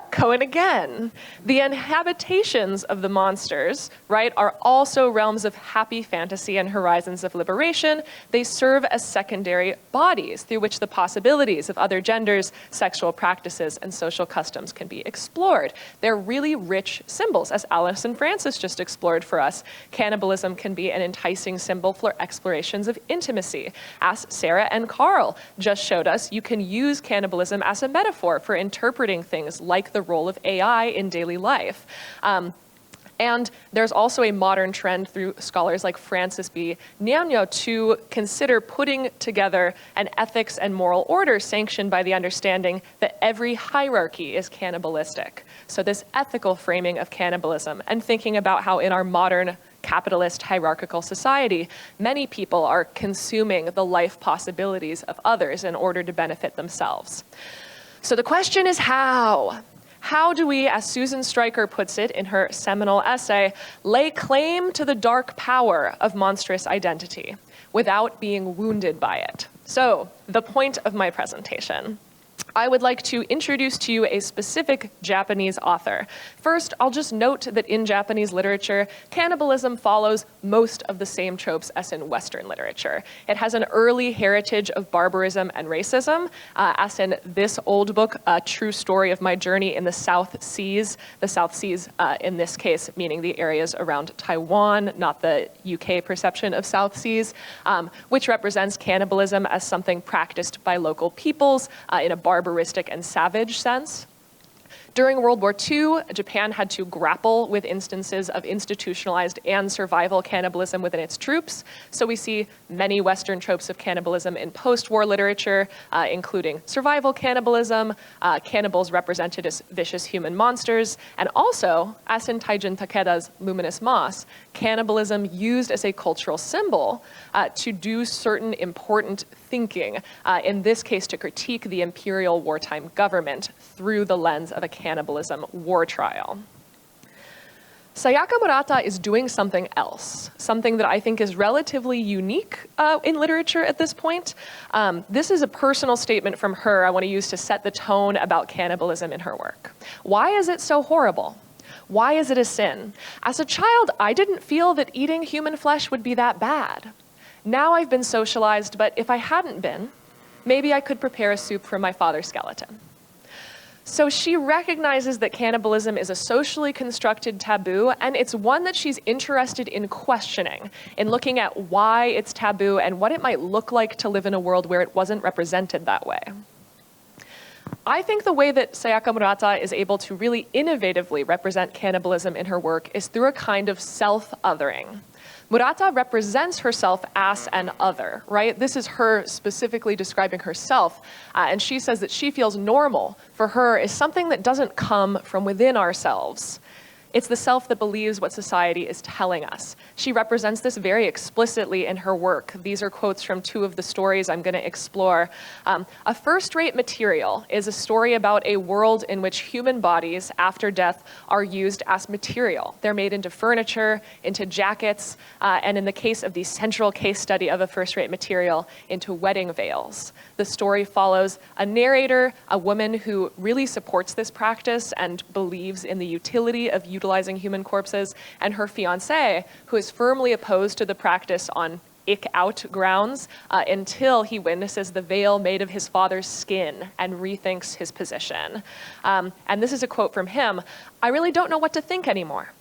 S6: Cohen again. The inhabitations of the monsters, right, are also realms of happy fantasy and horizons of liberation. They serve as secondary bodies through which the possibilities of other genders, sexual practices, and social customs can be explored. They're really rich symbols, as Allison Francis just explored for us. Cannibalism can be an enticing symbol for explorations of intimacy. As Sara and Carl just showed us, you can use cannibalism as a metaphor for interpreting things like the role of AI in daily life. And there's also a modern trend through scholars like Francis B. Nyamnyo to consider putting together an ethics and moral order sanctioned by the understanding that every hierarchy is cannibalistic. So this ethical framing of cannibalism and thinking about how in our modern capitalist hierarchical society, many people are consuming the life possibilities of others in order to benefit themselves. So the question is how? How do we, as Susan Stryker puts it in her seminal essay, lay claim to the dark power of monstrous identity without being wounded by it? So, the point of my presentation. I would like to introduce to you a specific Japanese author. First, I'll just note that in Japanese literature, cannibalism follows most of the same tropes as in Western literature. It has an early heritage of barbarism and racism, as in this old book, A True Story of My Journey in the South Seas. The South Seas, in this case, meaning the areas around Taiwan, not the UK perception of South Seas, which represents cannibalism as something practiced by local peoples in a barbaristic and savage sense. During World War II, Japan had to grapple with instances of institutionalized and survival cannibalism within its troops. So we see many Western tropes of cannibalism in post-war literature, including survival cannibalism, cannibals represented as vicious human monsters, and also, as in Taijin Takeda's Luminous Moss, cannibalism used as a cultural symbol to do certain important thinking, in this case to critique the imperial wartime government through the lens of a cannibalism war trial. Sayaka Murata is doing something else, something that I think is relatively unique in literature at this point. This is a personal statement from her I want to use to set the tone about cannibalism in her work. Why is it so horrible? Why is it a sin? As a child, I didn't feel that eating human flesh would be that bad. Now I've been socialized, but if I hadn't been, maybe I could prepare a soup from my father's skeleton. So she recognizes that cannibalism is a socially constructed taboo, and it's one that she's interested in questioning, in looking at why it's taboo and what it might look like to live in a world where it wasn't represented that way. I think the way that Sayaka Murata is able to really innovatively represent cannibalism in her work is through a kind of self-othering. Murata represents herself as an other, right? This is her specifically describing herself, and she says that she feels normal for her is something that doesn't come from within ourselves. It's the self that believes what society is telling us. She represents this very explicitly in her work. These are quotes from two of the stories I'm going to explore. A first-rate material is a story about a world in which human bodies after death are used as material. They're made into furniture, into jackets, and in the case of the central case study of a first-rate material, into wedding veils. The story follows a narrator, a woman who really supports this practice and believes in the utility of utilizing human corpses, and her fiancé, who is firmly opposed to the practice on ick-out grounds until he witnesses the veil made of his father's skin and rethinks his position. And this is a quote from him: "I really don't know what to think anymore.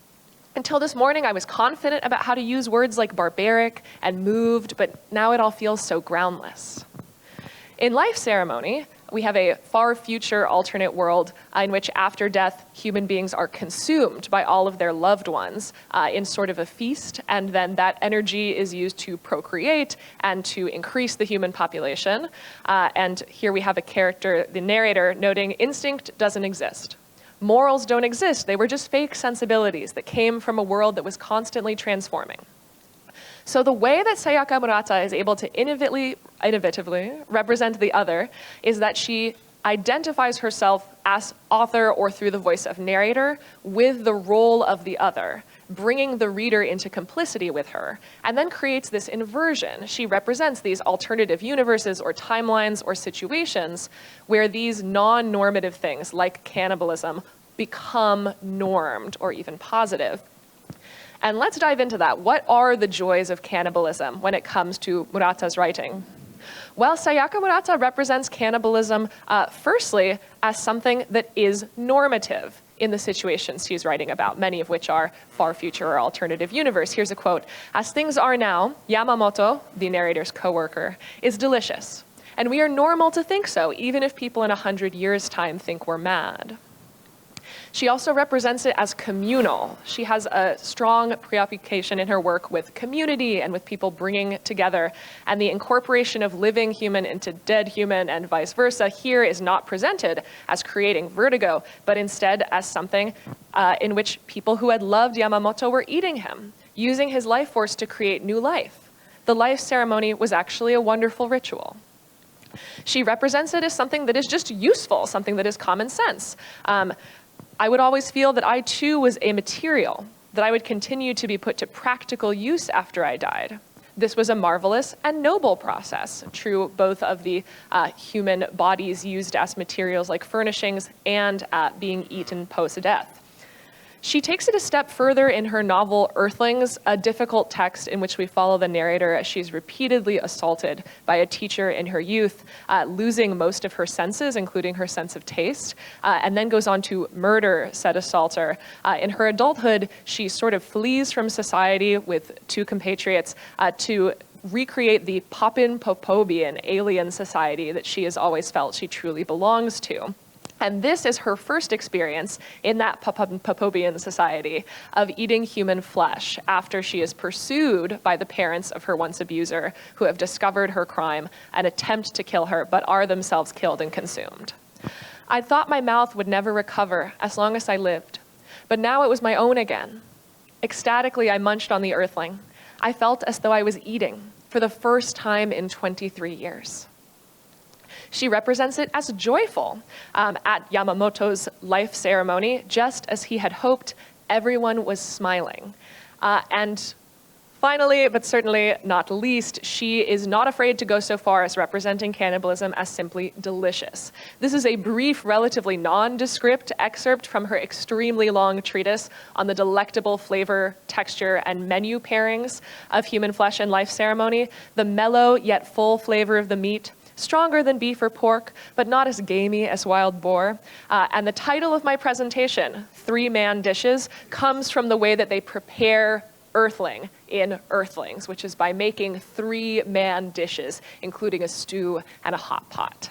S6: Until this morning, I was confident about how to use words like barbaric and moved, but now it all feels so groundless." In Life Ceremony, we have a far future alternate world in which after death, human beings are consumed by all of their loved ones in sort of a feast, and then that energy is used to procreate and to increase the human population. And here we have a character, the narrator, noting instinct doesn't exist. Morals don't exist. They were just fake sensibilities that came from a world that was constantly transforming. So the way that Sayaka Murata is able to innovatively represent the other is that she identifies herself as author or through the voice of narrator with the role of the other, bringing the reader into complicity with her, and then creates this inversion. She represents these alternative universes or timelines or situations where these non-normative things like cannibalism become normed or even positive. And let's dive into that. What are the joys of cannibalism when it comes to Murata's writing? Well, Sayaka Murata represents cannibalism, firstly, as something that is normative in the situations she's writing about, many of which are far future or alternative universe. Here's a quote: "As things are now, Yamamoto," the narrator's coworker, "is delicious. And we are normal to think so, even if people in 100 years' time think we're mad." She also represents it as communal. She has a strong preoccupation in her work with community and with people bringing together. And the incorporation of living human into dead human and vice versa here is not presented as creating vertigo, but instead as something in which people who had loved Yamamoto were eating him, using his life force to create new life. The life ceremony was actually a wonderful ritual. She represents it as something that is just useful, something that is common sense. I would always feel that I too was a material, that I would continue to be put to practical use after I died. This was a marvelous and noble process, true both of the human bodies used as materials like furnishings and being eaten post-death. She takes it a step further in her novel Earthlings, a difficult text in which we follow the narrator as she's repeatedly assaulted by a teacher in her youth, losing most of her senses, including her sense of taste, and then goes on to murder said assaulter. In her adulthood, she sort of flees from society with two compatriots to recreate the Popin-Popobian alien society that she has always felt she truly belongs to. And this is her first experience in that Popobian society of eating human flesh after she is pursued by the parents of her once abuser who have discovered her crime and attempt to kill her, but are themselves killed and consumed. I thought my mouth would never recover as long as I lived, but now it was my own again. Ecstatically, I munched on the earthling. I felt as though I was eating for the first time in 23 years. She represents it as joyful. At Yamamoto's life ceremony, just as he had hoped, everyone was smiling. And finally, but certainly not least, she is not afraid to go so far as representing cannibalism as simply delicious. This is a brief, relatively nondescript excerpt from her extremely long treatise on the delectable flavor, texture, and menu pairings of human flesh and life ceremony. The mellow yet full flavor of the meat, stronger than beef or pork, but not as gamey as wild boar. And the title of my presentation, Three-Man Dishes, comes from the way that they prepare earthling in Earthlings, which is by making three-man dishes, including a stew and a hot pot.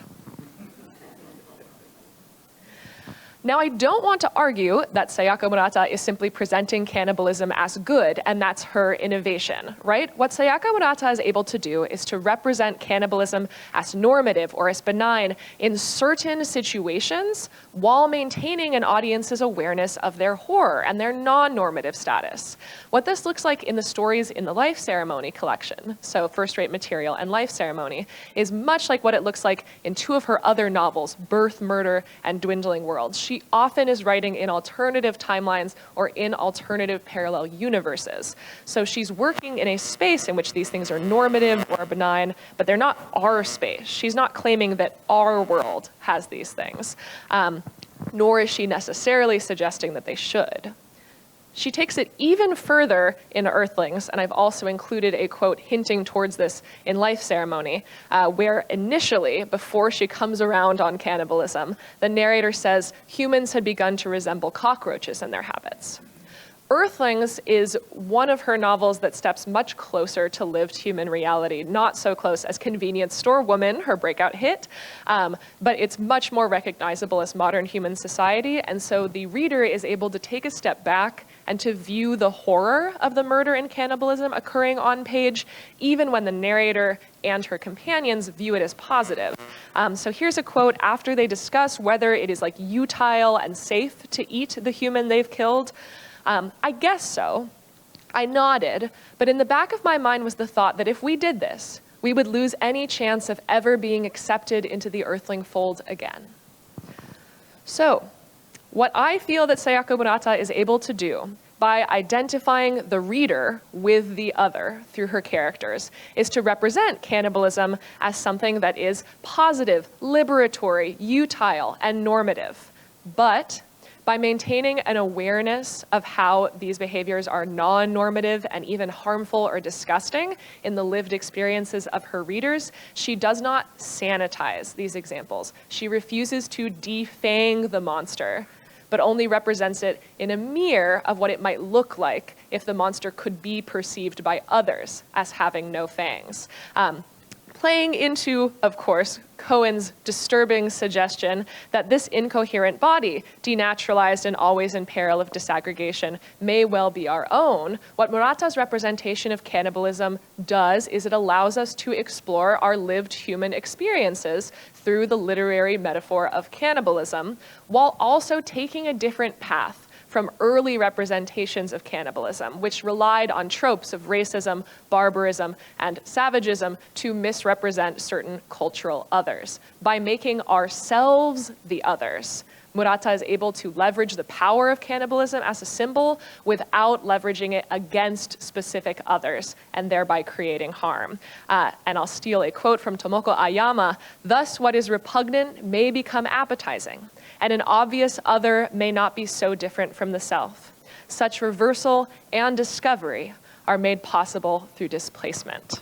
S6: Now, I don't want to argue that Sayaka Murata is simply presenting cannibalism as good, and that's her innovation, right? What Sayaka Murata is able to do is to represent cannibalism as normative or as benign in certain situations while maintaining an audience's awareness of their horror and their non-normative status. What this looks like in the stories in the Life Ceremony collection, so First Rate Material and Life Ceremony, is much like what it looks like in two of her other novels, Birth, Murder, and Dwindling Worlds. She often is writing in alternative timelines or in alternative parallel universes. So she's working in a space in which these things are normative or benign, but they're not our space. She's not claiming that our world has these things, nor is she necessarily suggesting that they should. She takes it even further in Earthlings, and I've also included a quote hinting towards this in Life Ceremony, where initially, before she comes around on cannibalism, the narrator says humans had begun to resemble cockroaches in their habits. Earthlings is one of her novels that steps much closer to lived human reality, not so close as Convenience Store Woman, her breakout hit, but it's much more recognizable as modern human society, and so the reader is able to take a step back and to view the horror of the murder and cannibalism occurring on page, even when the narrator and her companions view it as positive. So here's a quote after they discuss whether it is like utile and safe to eat the human they've killed. I guess so. I nodded, but in the back of my mind was the thought that if we did this, we would lose any chance of ever being accepted into the Earthling fold again. So, what I feel that Sayaka Murata is able to do by identifying the reader with the other through her characters is to represent cannibalism as something that is positive, liberatory, utile, and normative. But by maintaining an awareness of how these behaviors are non-normative and even harmful or disgusting in the lived experiences of her readers, she does not sanitize these examples. She refuses to defang the monster, but only represents it in a mirror of what it might look like if the monster could be perceived by others as having no fangs. Playing into, of course, Cohen's disturbing suggestion that this incoherent body, denaturalized and always in peril of disaggregation, may well be our own, what Murata's representation of cannibalism does is it allows us to explore our lived human experiences through the literary metaphor of cannibalism, while also taking a different path from early representations of cannibalism, which relied on tropes of racism, barbarism, and savagism to misrepresent certain cultural others. By making ourselves the others, Murata is able to leverage the power of cannibalism as a symbol without leveraging it against specific others and thereby creating harm. And I'll steal a quote from Tomoko Ayama, "Thus what is repugnant may become appetizing, and an obvious other may not be so different from the self. Such reversal and discovery are made possible through displacement."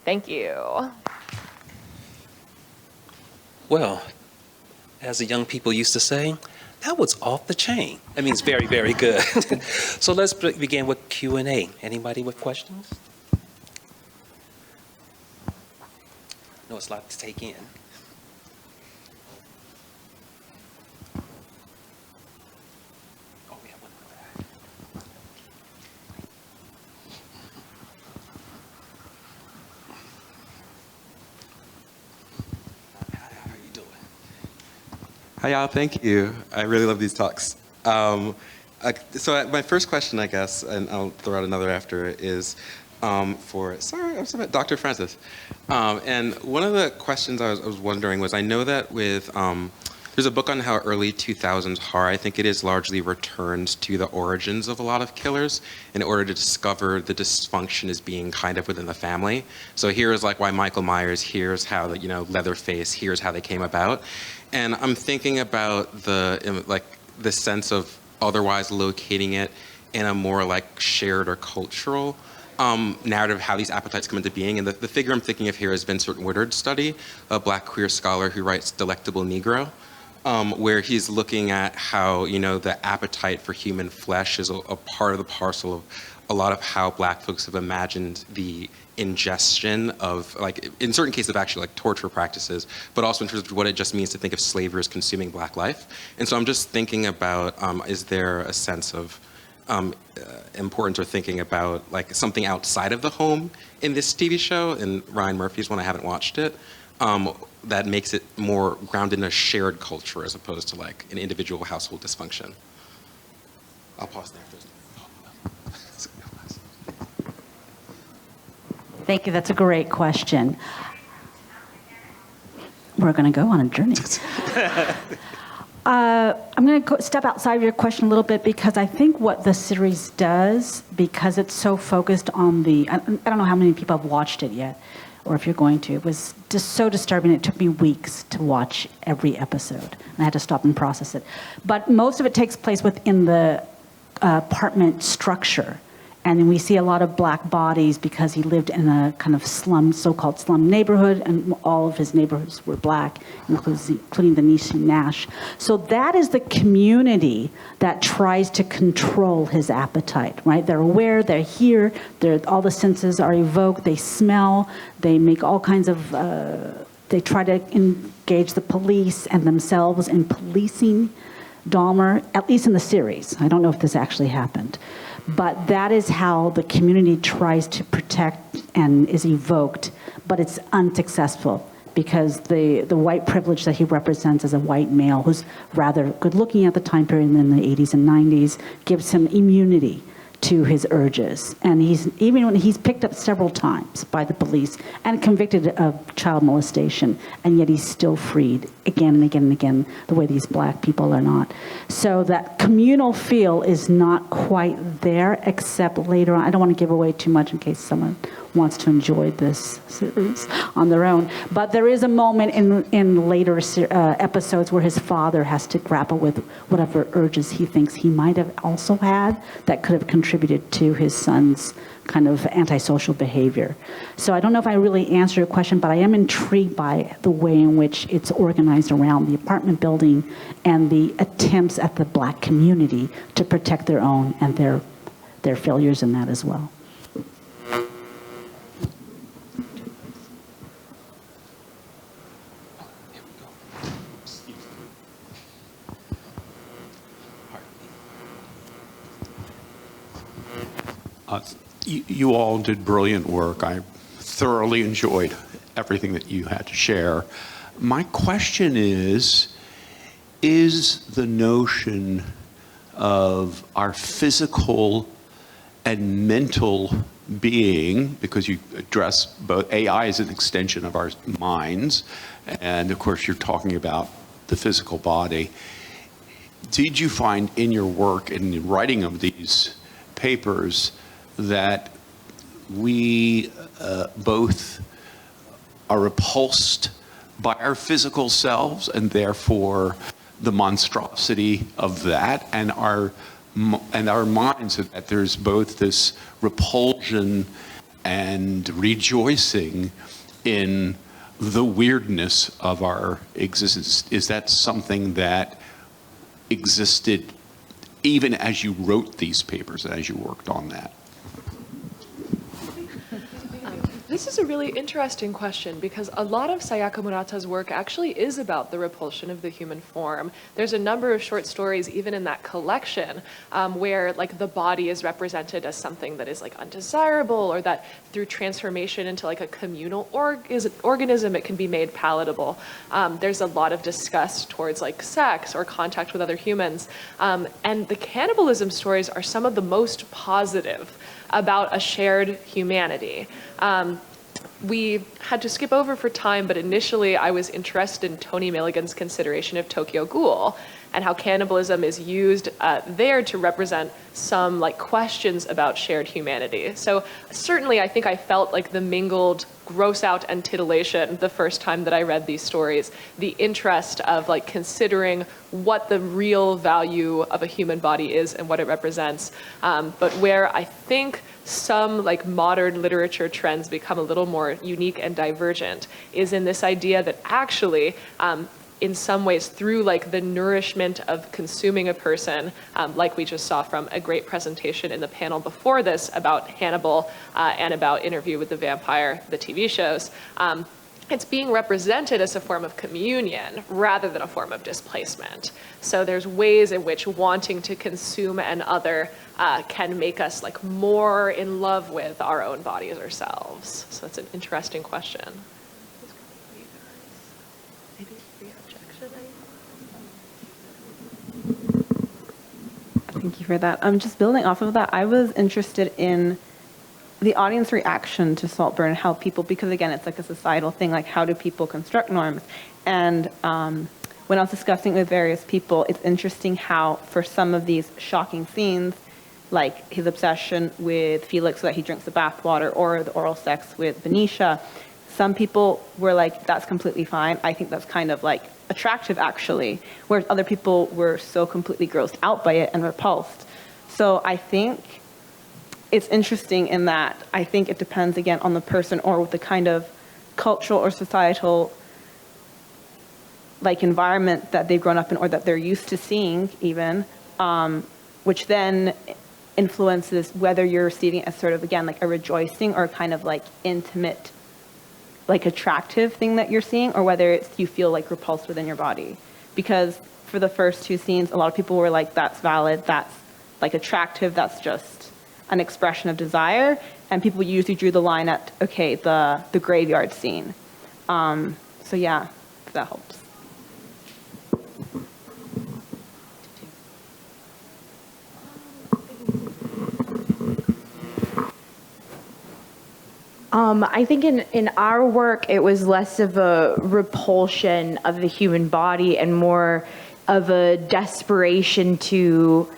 S6: Thank you.
S2: Well, as the young people used to say, that was off the chain. That means very, very good. So let's begin with Q&A. Anybody with questions? No, it's a lot to take in. Oh, we have one more. How are you doing?
S7: Hi, y'all. Thank you. I really love these talks. So my first question, I guess, and I'll throw out another after, is for Dr. Francis. And one of the questions I was wondering was, I know that with there's a book on how early 2000s horror, I think it is, largely returns to the origins of a lot of killers in order to discover the dysfunction as being kind of within the family. So here is like why Michael Myers, here's how the, Leatherface, here's how they came about. And I'm thinking about the sense of otherwise locating it in a more like shared or cultural narrative of how these appetites come into being. And the figure I'm thinking of here is Vincent Woodard's study, a Black queer scholar who writes Delectable Negro. where he's looking at how, the appetite for human flesh is a part of the parcel of a lot of how Black folks have imagined the ingestion of, like, in certain cases of actually like torture practices, but also in terms of what it just means to think of slavery as consuming Black life. And so I'm just thinking about, is there a sense of importance or thinking about like something outside of the home in this TV show, and Ryan Murphy's one, I haven't watched it, that makes it more grounded in a shared culture as opposed to like an individual household dysfunction? I'll pause there.
S3: Thank you. That's a great question. We're going to go on a journey. I'm going to step outside of your question a little bit, because I think what the series does, because it's so focused on the, I don't know how many people have watched it yet, or if you're going to, it was just so disturbing. It took me weeks to watch every episode, and I had to stop and process it. But most of it takes place within the apartment structure. And then we see a lot of Black bodies because he lived in a kind of slum, so-called slum neighborhood, and all of his neighborhoods were Black, including the Nishi Nash. So that is the community that tries to control his appetite, right? They're aware, they're here, all the senses are evoked, they smell, they make all kinds of, they try to engage the police and themselves in policing Dahmer, at least in the series. I don't know if this actually happened. But that is how the community tries to protect and is evoked, but it's unsuccessful, because the white privilege that he represents as a white male who's rather good looking at the time period in the 80s and 90s gives him immunity to his urges. And even when he's picked up several times by the police and convicted of child molestation, and yet he's still freed again and again and again, the way these Black people are not. So that communal feel is not quite there, except later on. I don't want to give away too much in case someone wants to enjoy this series on their own. But there is a moment in later episodes where his father has to grapple with whatever urges he thinks he might have also had that could have contributed to his son's kind of antisocial behavior. So I don't know if I really answered your question, but I am intrigued by the way in which it's organized around the apartment building and the attempts at the Black community to protect their own and their failures in that as well.
S8: You all did brilliant work. I thoroughly enjoyed everything that you had to share. My question is the notion of our physical and mental being, because you address both AI as an extension of our minds, and of course you're talking about the physical body. Did you find in your work, in the writing of these papers, that we both are repulsed by our physical selves and therefore the monstrosity of that, and our minds, that there's both this repulsion and rejoicing in the weirdness of our existence? Is that something that existed even as you wrote these papers and as you worked on that?
S6: This is a really interesting question, because a lot of Sayaka Murata's work actually is about the repulsion of the human form. There's a number of short stories, even in that collection, where like the body is represented as something that is like undesirable, or that through transformation into like a communal organism, it can be made palatable. There's a lot of disgust towards like sex or contact with other humans. And the cannibalism stories are some of the most positive about a shared humanity. We had to skip over for time, but initially I was interested in Tony Milligan's consideration of Tokyo Ghoul and how cannibalism is used there to represent some like questions about shared humanity. So certainly I think I felt like the mingled gross out and titillation the first time that I read these stories, the interest of like considering what the real value of a human body is and what it represents. But where I think some like modern literature trends become a little more unique and divergent is in this idea that actually in some ways through like the nourishment of consuming a person, like we just saw from a great presentation in the panel before this about Hannibal and about Interview with the Vampire, the TV shows. It's being represented as a form of communion rather than a form of displacement. So there's ways in which wanting to consume an other can make us like more in love with our own bodies ourselves. So it's an interesting question.
S1: Thank you for that. Just building off of that, I was interested in the audience reaction to Saltburn and how people, because again, it's like a societal thing, like how do people construct norms? And when I was discussing with various people, it's interesting how for some of these shocking scenes, like his obsession with Felix so that he drinks the bathwater or the oral sex with Benicia, some people were like, that's completely fine. I think that's kind of like attractive actually, whereas other people were so completely grossed out by it and repulsed. So I think it's interesting in that I think it depends again on the person or the kind of cultural or societal like environment that they've grown up in or that they're used to seeing even, which then influences whether you're receiving it as sort of again like a rejoicing or kind of like intimate, like attractive thing that you're seeing, or whether it's you feel like repulsed within your body. Because for the first two scenes, a lot of people were like, that's valid, that's like attractive, that's just an expression of desire, and people usually drew the line at, okay, the graveyard scene. So yeah, if that helps.
S5: I think in our work, it was less of a repulsion of the human body and more of a desperation to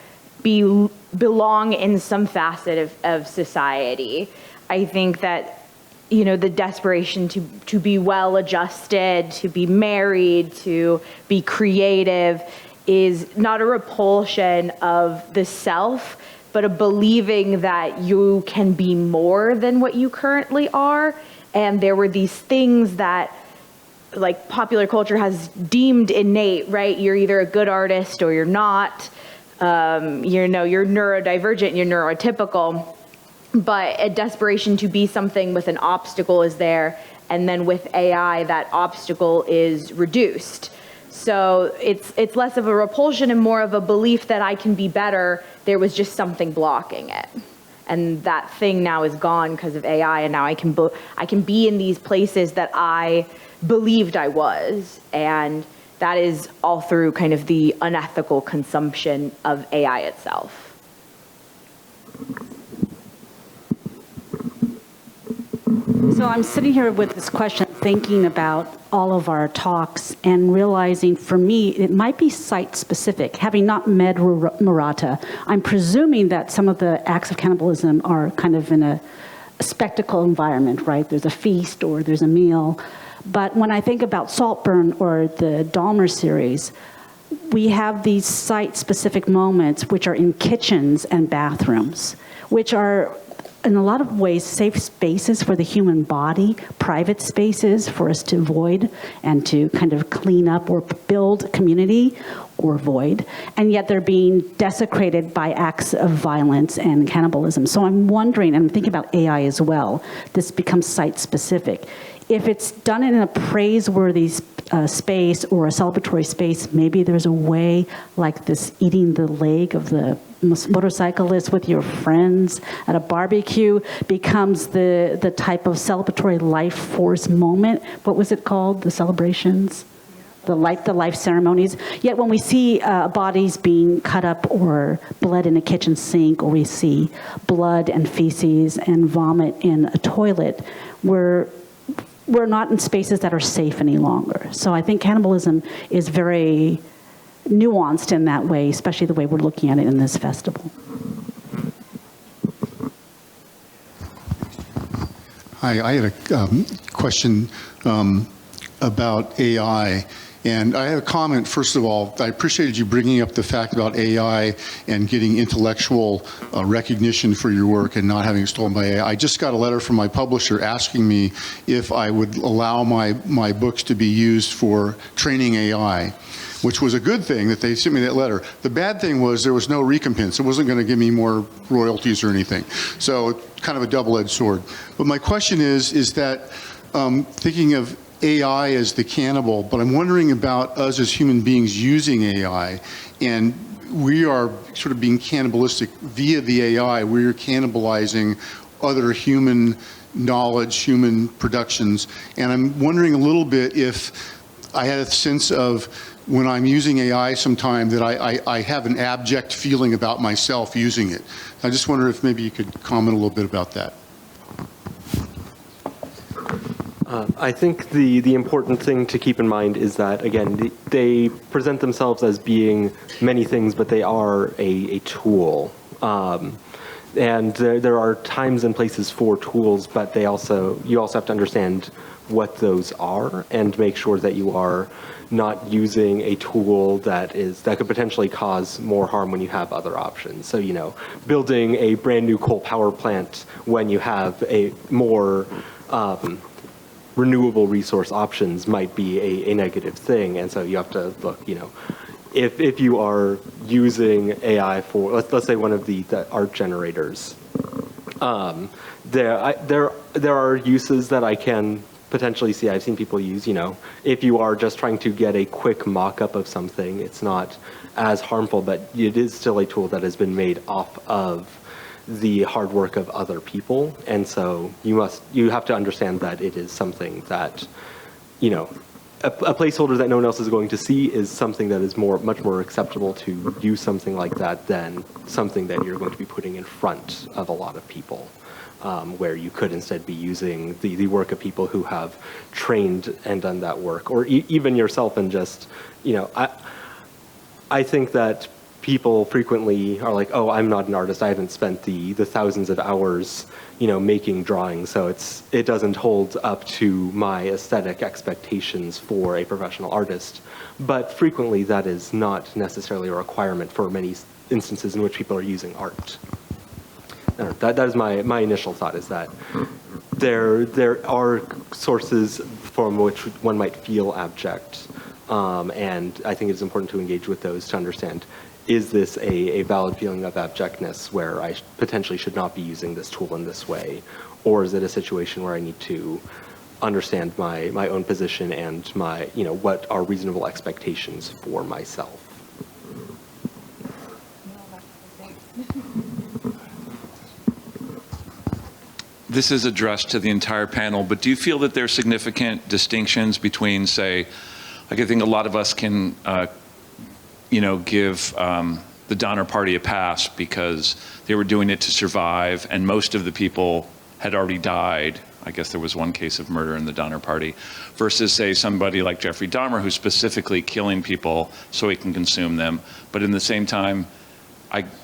S5: belong in some facet of society. I think that, you know, the desperation to be well-adjusted, to be married, to be creative is not a repulsion of the self, but a believing that you can be more than what you currently are. And there were these things that like popular culture has deemed innate, right? You're either a good artist or you're not. You know, you're neurodivergent, you're neurotypical, but a desperation to be something with an obstacle is there. And then with AI, that obstacle is reduced. So it's less of a repulsion and more of a belief that I can be better. There was just something blocking it. And that thing now is gone because of AI, and now I can be in these places that I believed I was. And that is all through kind of the unethical consumption of AI itself.
S3: So I'm sitting here with this question, thinking about all of our talks and realizing for me, it might be site-specific. Having not met Murata, I'm presuming that some of the acts of cannibalism are kind of in a spectacle environment, right? There's a feast or there's a meal. But when I think about Saltburn or the Dahmer series, we have these site-specific moments which are in kitchens and bathrooms, which are in a lot of ways safe spaces for the human body, private spaces for us to void and to kind of clean up or build community or void, and yet they're being desecrated by acts of violence and cannibalism. So I'm wondering, and I'm thinking about AI as well, this becomes site-specific. If it's done in a praiseworthy space or a celebratory space, maybe there's a way like this eating the leg of the motorcyclist with your friends at a barbecue becomes the type of celebratory life force moment. What was it called? The celebrations? The life ceremonies. Yet when we see bodies being cut up or blood in a kitchen sink, or we see blood and feces and vomit in a toilet, we're not in spaces that are safe any longer. So I think cannibalism is very nuanced in that way, especially the way we're looking at it in this festival.
S9: Hi, I had a question about AI And I have a comment, first of all. I appreciated you bringing up the fact about AI and getting intellectual recognition for your work and not having it stolen by AI. I just got a letter from my publisher asking me if I would allow my books to be used for training AI, which was a good thing that they sent me that letter. The bad thing was there was no recompense. It wasn't going to give me more royalties or anything. So kind of a double-edged sword. But my question is that thinking of AI as the cannibal, but I'm wondering about us as human beings using AI, and we are sort of being cannibalistic via the AI. We're cannibalizing other human knowledge, human productions, and I'm wondering a little bit if I had a sense of when I'm using AI sometime that I have an abject feeling about myself using it. I just wonder if maybe you could comment a little bit about that.
S4: I think the important thing to keep in mind is that, again, they present themselves as being many things, but they are a tool. And there are times and places for tools, but you also have to understand what those are and make sure that you are not using a tool that could potentially cause more harm when you have other options. So, building a brand new coal power plant when you have a more renewable resource options might be a negative thing, and so you have to look, if you are using AI for, let's say one of the art generators, there are uses that I can potentially see. I've seen people use, if you are just trying to get a quick mock-up of something, it's not as harmful, but it is still a tool that has been made off of the hard work of other people, and so you have to understand that it is something that, a placeholder that no one else is going to see is something that is much more acceptable to use something like that than something that you're going to be putting in front of a lot of people, where you could instead be using the work of people who have trained and done that work, or even yourself, and just, I think that people frequently are like, oh, I'm not an artist. I haven't spent the thousands of hours, making drawings, so it doesn't hold up to my aesthetic expectations for a professional artist. But frequently, that is not necessarily a requirement for many instances in which people are using art. That is my initial thought, is that there are sources from which one might feel abject, and I think it's important to engage with those to understand, is this a valid feeling of abjectness where I potentially should not be using this tool in this way? Or is it a situation where I need to understand my own position and my, what are reasonable expectations for myself?
S10: This is addressed to the entire panel, but do you feel that there are significant distinctions between, say, I think a lot of us can give the Donner Party a pass because they were doing it to survive, and most of the people had already died. I guess there was one case of murder in the Donner Party, versus, say, somebody like Jeffrey Dahmer, who's specifically killing people so he can consume them. But in the same time,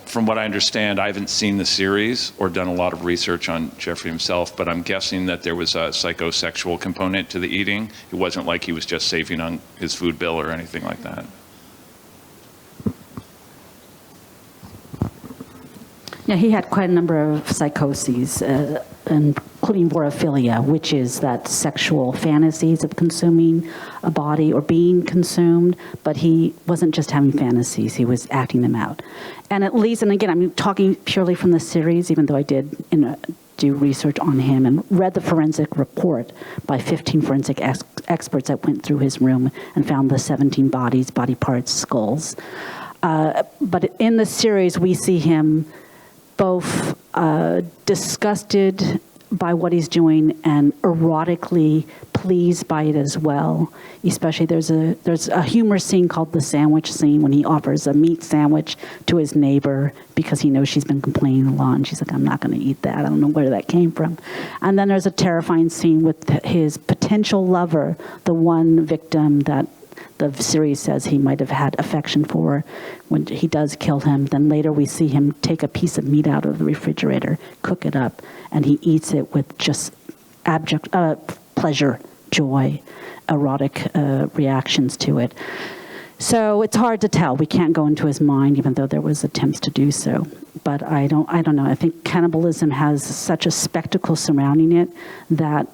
S10: from what I understand, I haven't seen the series or done a lot of research on Jeffrey himself, but I'm guessing that there was a psychosexual component to the eating. It wasn't like he was just saving on his food bill or anything like that.
S3: Yeah, he had quite a number of psychoses, including vorophilia, which is that sexual fantasies of consuming a body or being consumed, but he wasn't just having fantasies, he was acting them out. And at least, and again, I'm talking purely from the series, even though I did do research on him and read the forensic report by 15 forensic experts that went through his room and found the 17 bodies, body parts, skulls. But in the series, we see him both disgusted by what he's doing and erotically pleased by it as well. Especially there's a humor scene called the sandwich scene when he offers a meat sandwich to his neighbor because he knows she's been complaining a lot, and she's like, I'm not going to eat that. I don't know where that came from. And then there's a terrifying scene with his potential lover, the one victim that the series says he might have had affection for when he does kill him. Then later we see him take a piece of meat out of the refrigerator, cook it up, and he eats it with just abject pleasure joy, erotic reactions to it. So it's hard to tell. We can't go into his mind, even though there was attempts to do so. But I don't know. I think cannibalism has such a spectacle surrounding it that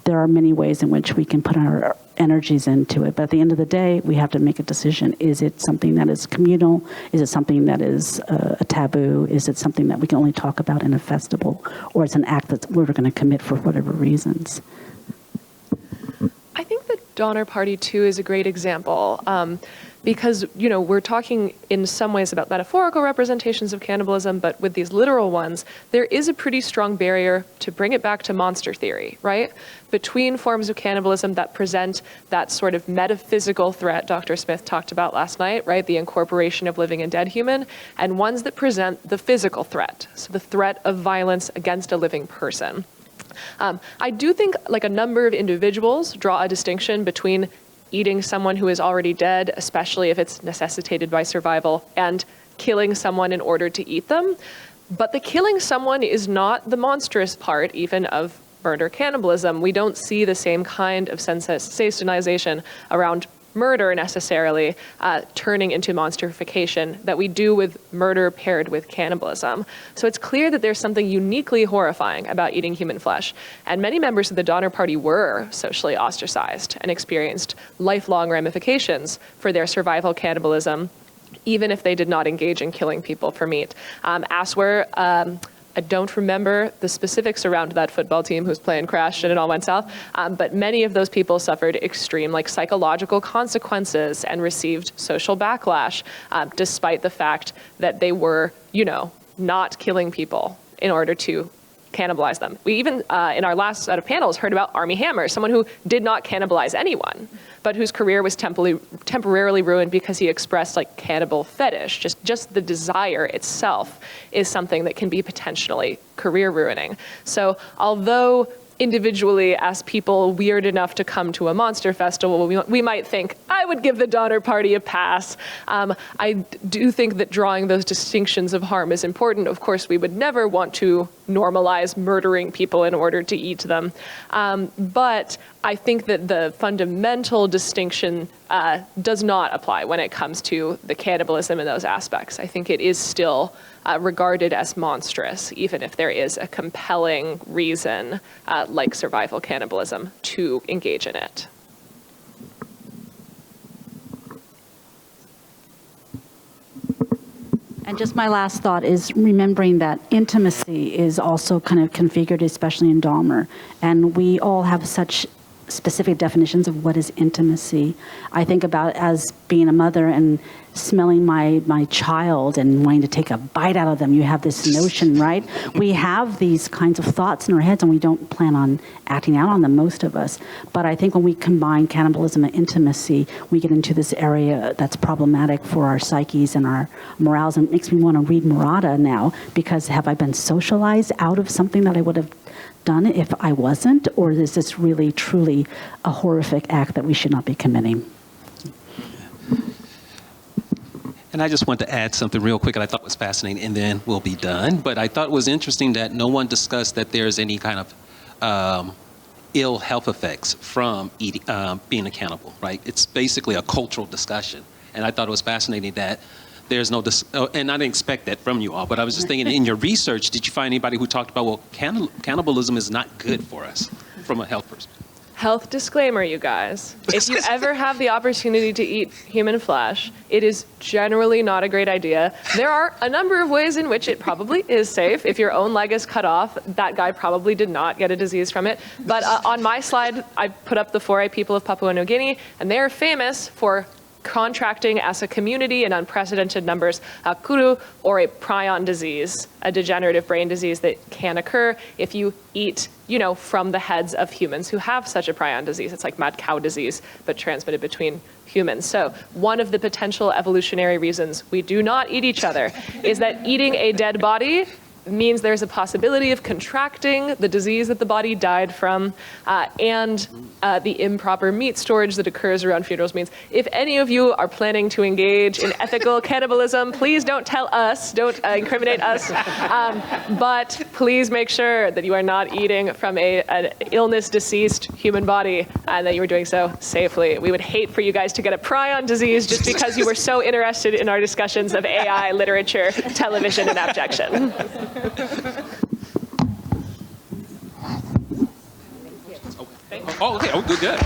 S3: there are many ways in which we can put our energies into it. But at the end of the day, we have to make a decision. Is it something that is communal? Is it something that is a taboo? Is it something that we can only talk about in a festival? Or it's an act that we're going to commit for whatever reasons?
S6: I think the Donner Party, too, is a great example. Because, we're talking in some ways about metaphorical representations of cannibalism, but with these literal ones, there is a pretty strong barrier to bring it back to monster theory, right? Between forms of cannibalism that present that sort of metaphysical threat Dr. Smith talked about last night, right? The incorporation of living and dead human, and ones that present the physical threat, so the threat of violence against a living person. I do think a number of individuals draw a distinction between eating someone who is already dead, especially if it's necessitated by survival, and killing someone in order to eat them. But the killing someone is not the monstrous part, even of murder cannibalism. We don't see the same kind of sensationalization around murder necessarily turning into monstrification that we do with murder paired with cannibalism. So it's clear that there's something uniquely horrifying about eating human flesh. And many members of the Donner Party were socially ostracized and experienced lifelong ramifications for their survival cannibalism, even if they did not engage in killing people for meat. I don't remember the specifics around that football team whose plane crashed and it all went south, but many of those people suffered extreme psychological consequences and received social backlash, despite the fact that they were, not killing people in order to cannibalize them. We even, in our last set of panels, heard about Armie Hammer, someone who did not cannibalize anyone, but whose career was temporarily ruined because he expressed cannibal fetish. Just the desire itself is something that can be potentially career ruining. So although individually, as people weird enough to come to a monster festival, we might think, I would give the Donner Party a pass. I do think that drawing those distinctions of harm is important. Of course, we would never want to normalize murdering people in order to eat them. But I think that the fundamental distinction does not apply when it comes to the cannibalism in those aspects. I think it is still regarded as monstrous, even if there is a compelling reason, like survival cannibalism, to engage in it.
S3: And just my last thought is remembering that intimacy is also kind of configured, especially in Dahmer. And we all have such specific definitions of what is intimacy. I think about it as being a mother and smelling my child and wanting to take a bite out of them. You have this notion, right? We have these kinds of thoughts in our heads and we don't plan on acting out on them, most of us. But I think when we combine cannibalism and intimacy, we get into this area that's problematic for our psyches and our morals. And it makes me want to read Murata now, because have I been socialized out of something that I would have done if I wasn't? Or is this really, truly a horrific act that we should not be committing?
S2: And I just want to add something real quick that I thought was fascinating, and then we'll be done. But I thought it was interesting that no one discussed that there's any kind of ill health effects from eating, being a cannibal, right? It's basically a cultural discussion. And I thought it was fascinating that there's no, and I didn't expect that from you all, but I was just thinking, in your research, did you find anybody who talked about, well, cannibalism is not good for us from a health perspective?
S6: Health disclaimer, you guys. If you ever have the opportunity to eat human flesh, it is generally not a great idea. There are a number of ways in which it probably is safe. If your own leg is cut off, that guy probably did not get a disease from it. But on my slide, I put up the Foray people of Papua New Guinea, and they are famous for contracting as a community in unprecedented numbers kuru, or a prion disease, a degenerative brain disease that can occur if you eat, from the heads of humans who have such a prion disease. It's like mad cow disease, but transmitted between humans. So one of the potential evolutionary reasons we do not eat each other is that eating a dead body means there's a possibility of contracting the disease that the body died from, and the improper meat storage that occurs around funerals means if any of you are planning to engage in ethical cannibalism, please don't tell us, don't incriminate us, but please make sure that you are not eating from an illness-deceased human body and that you are doing so safely. We would hate for you guys to get a prion disease just because you were so interested in our discussions of AI, literature, television, and abjection.
S10: Oh, okay. Oh, good.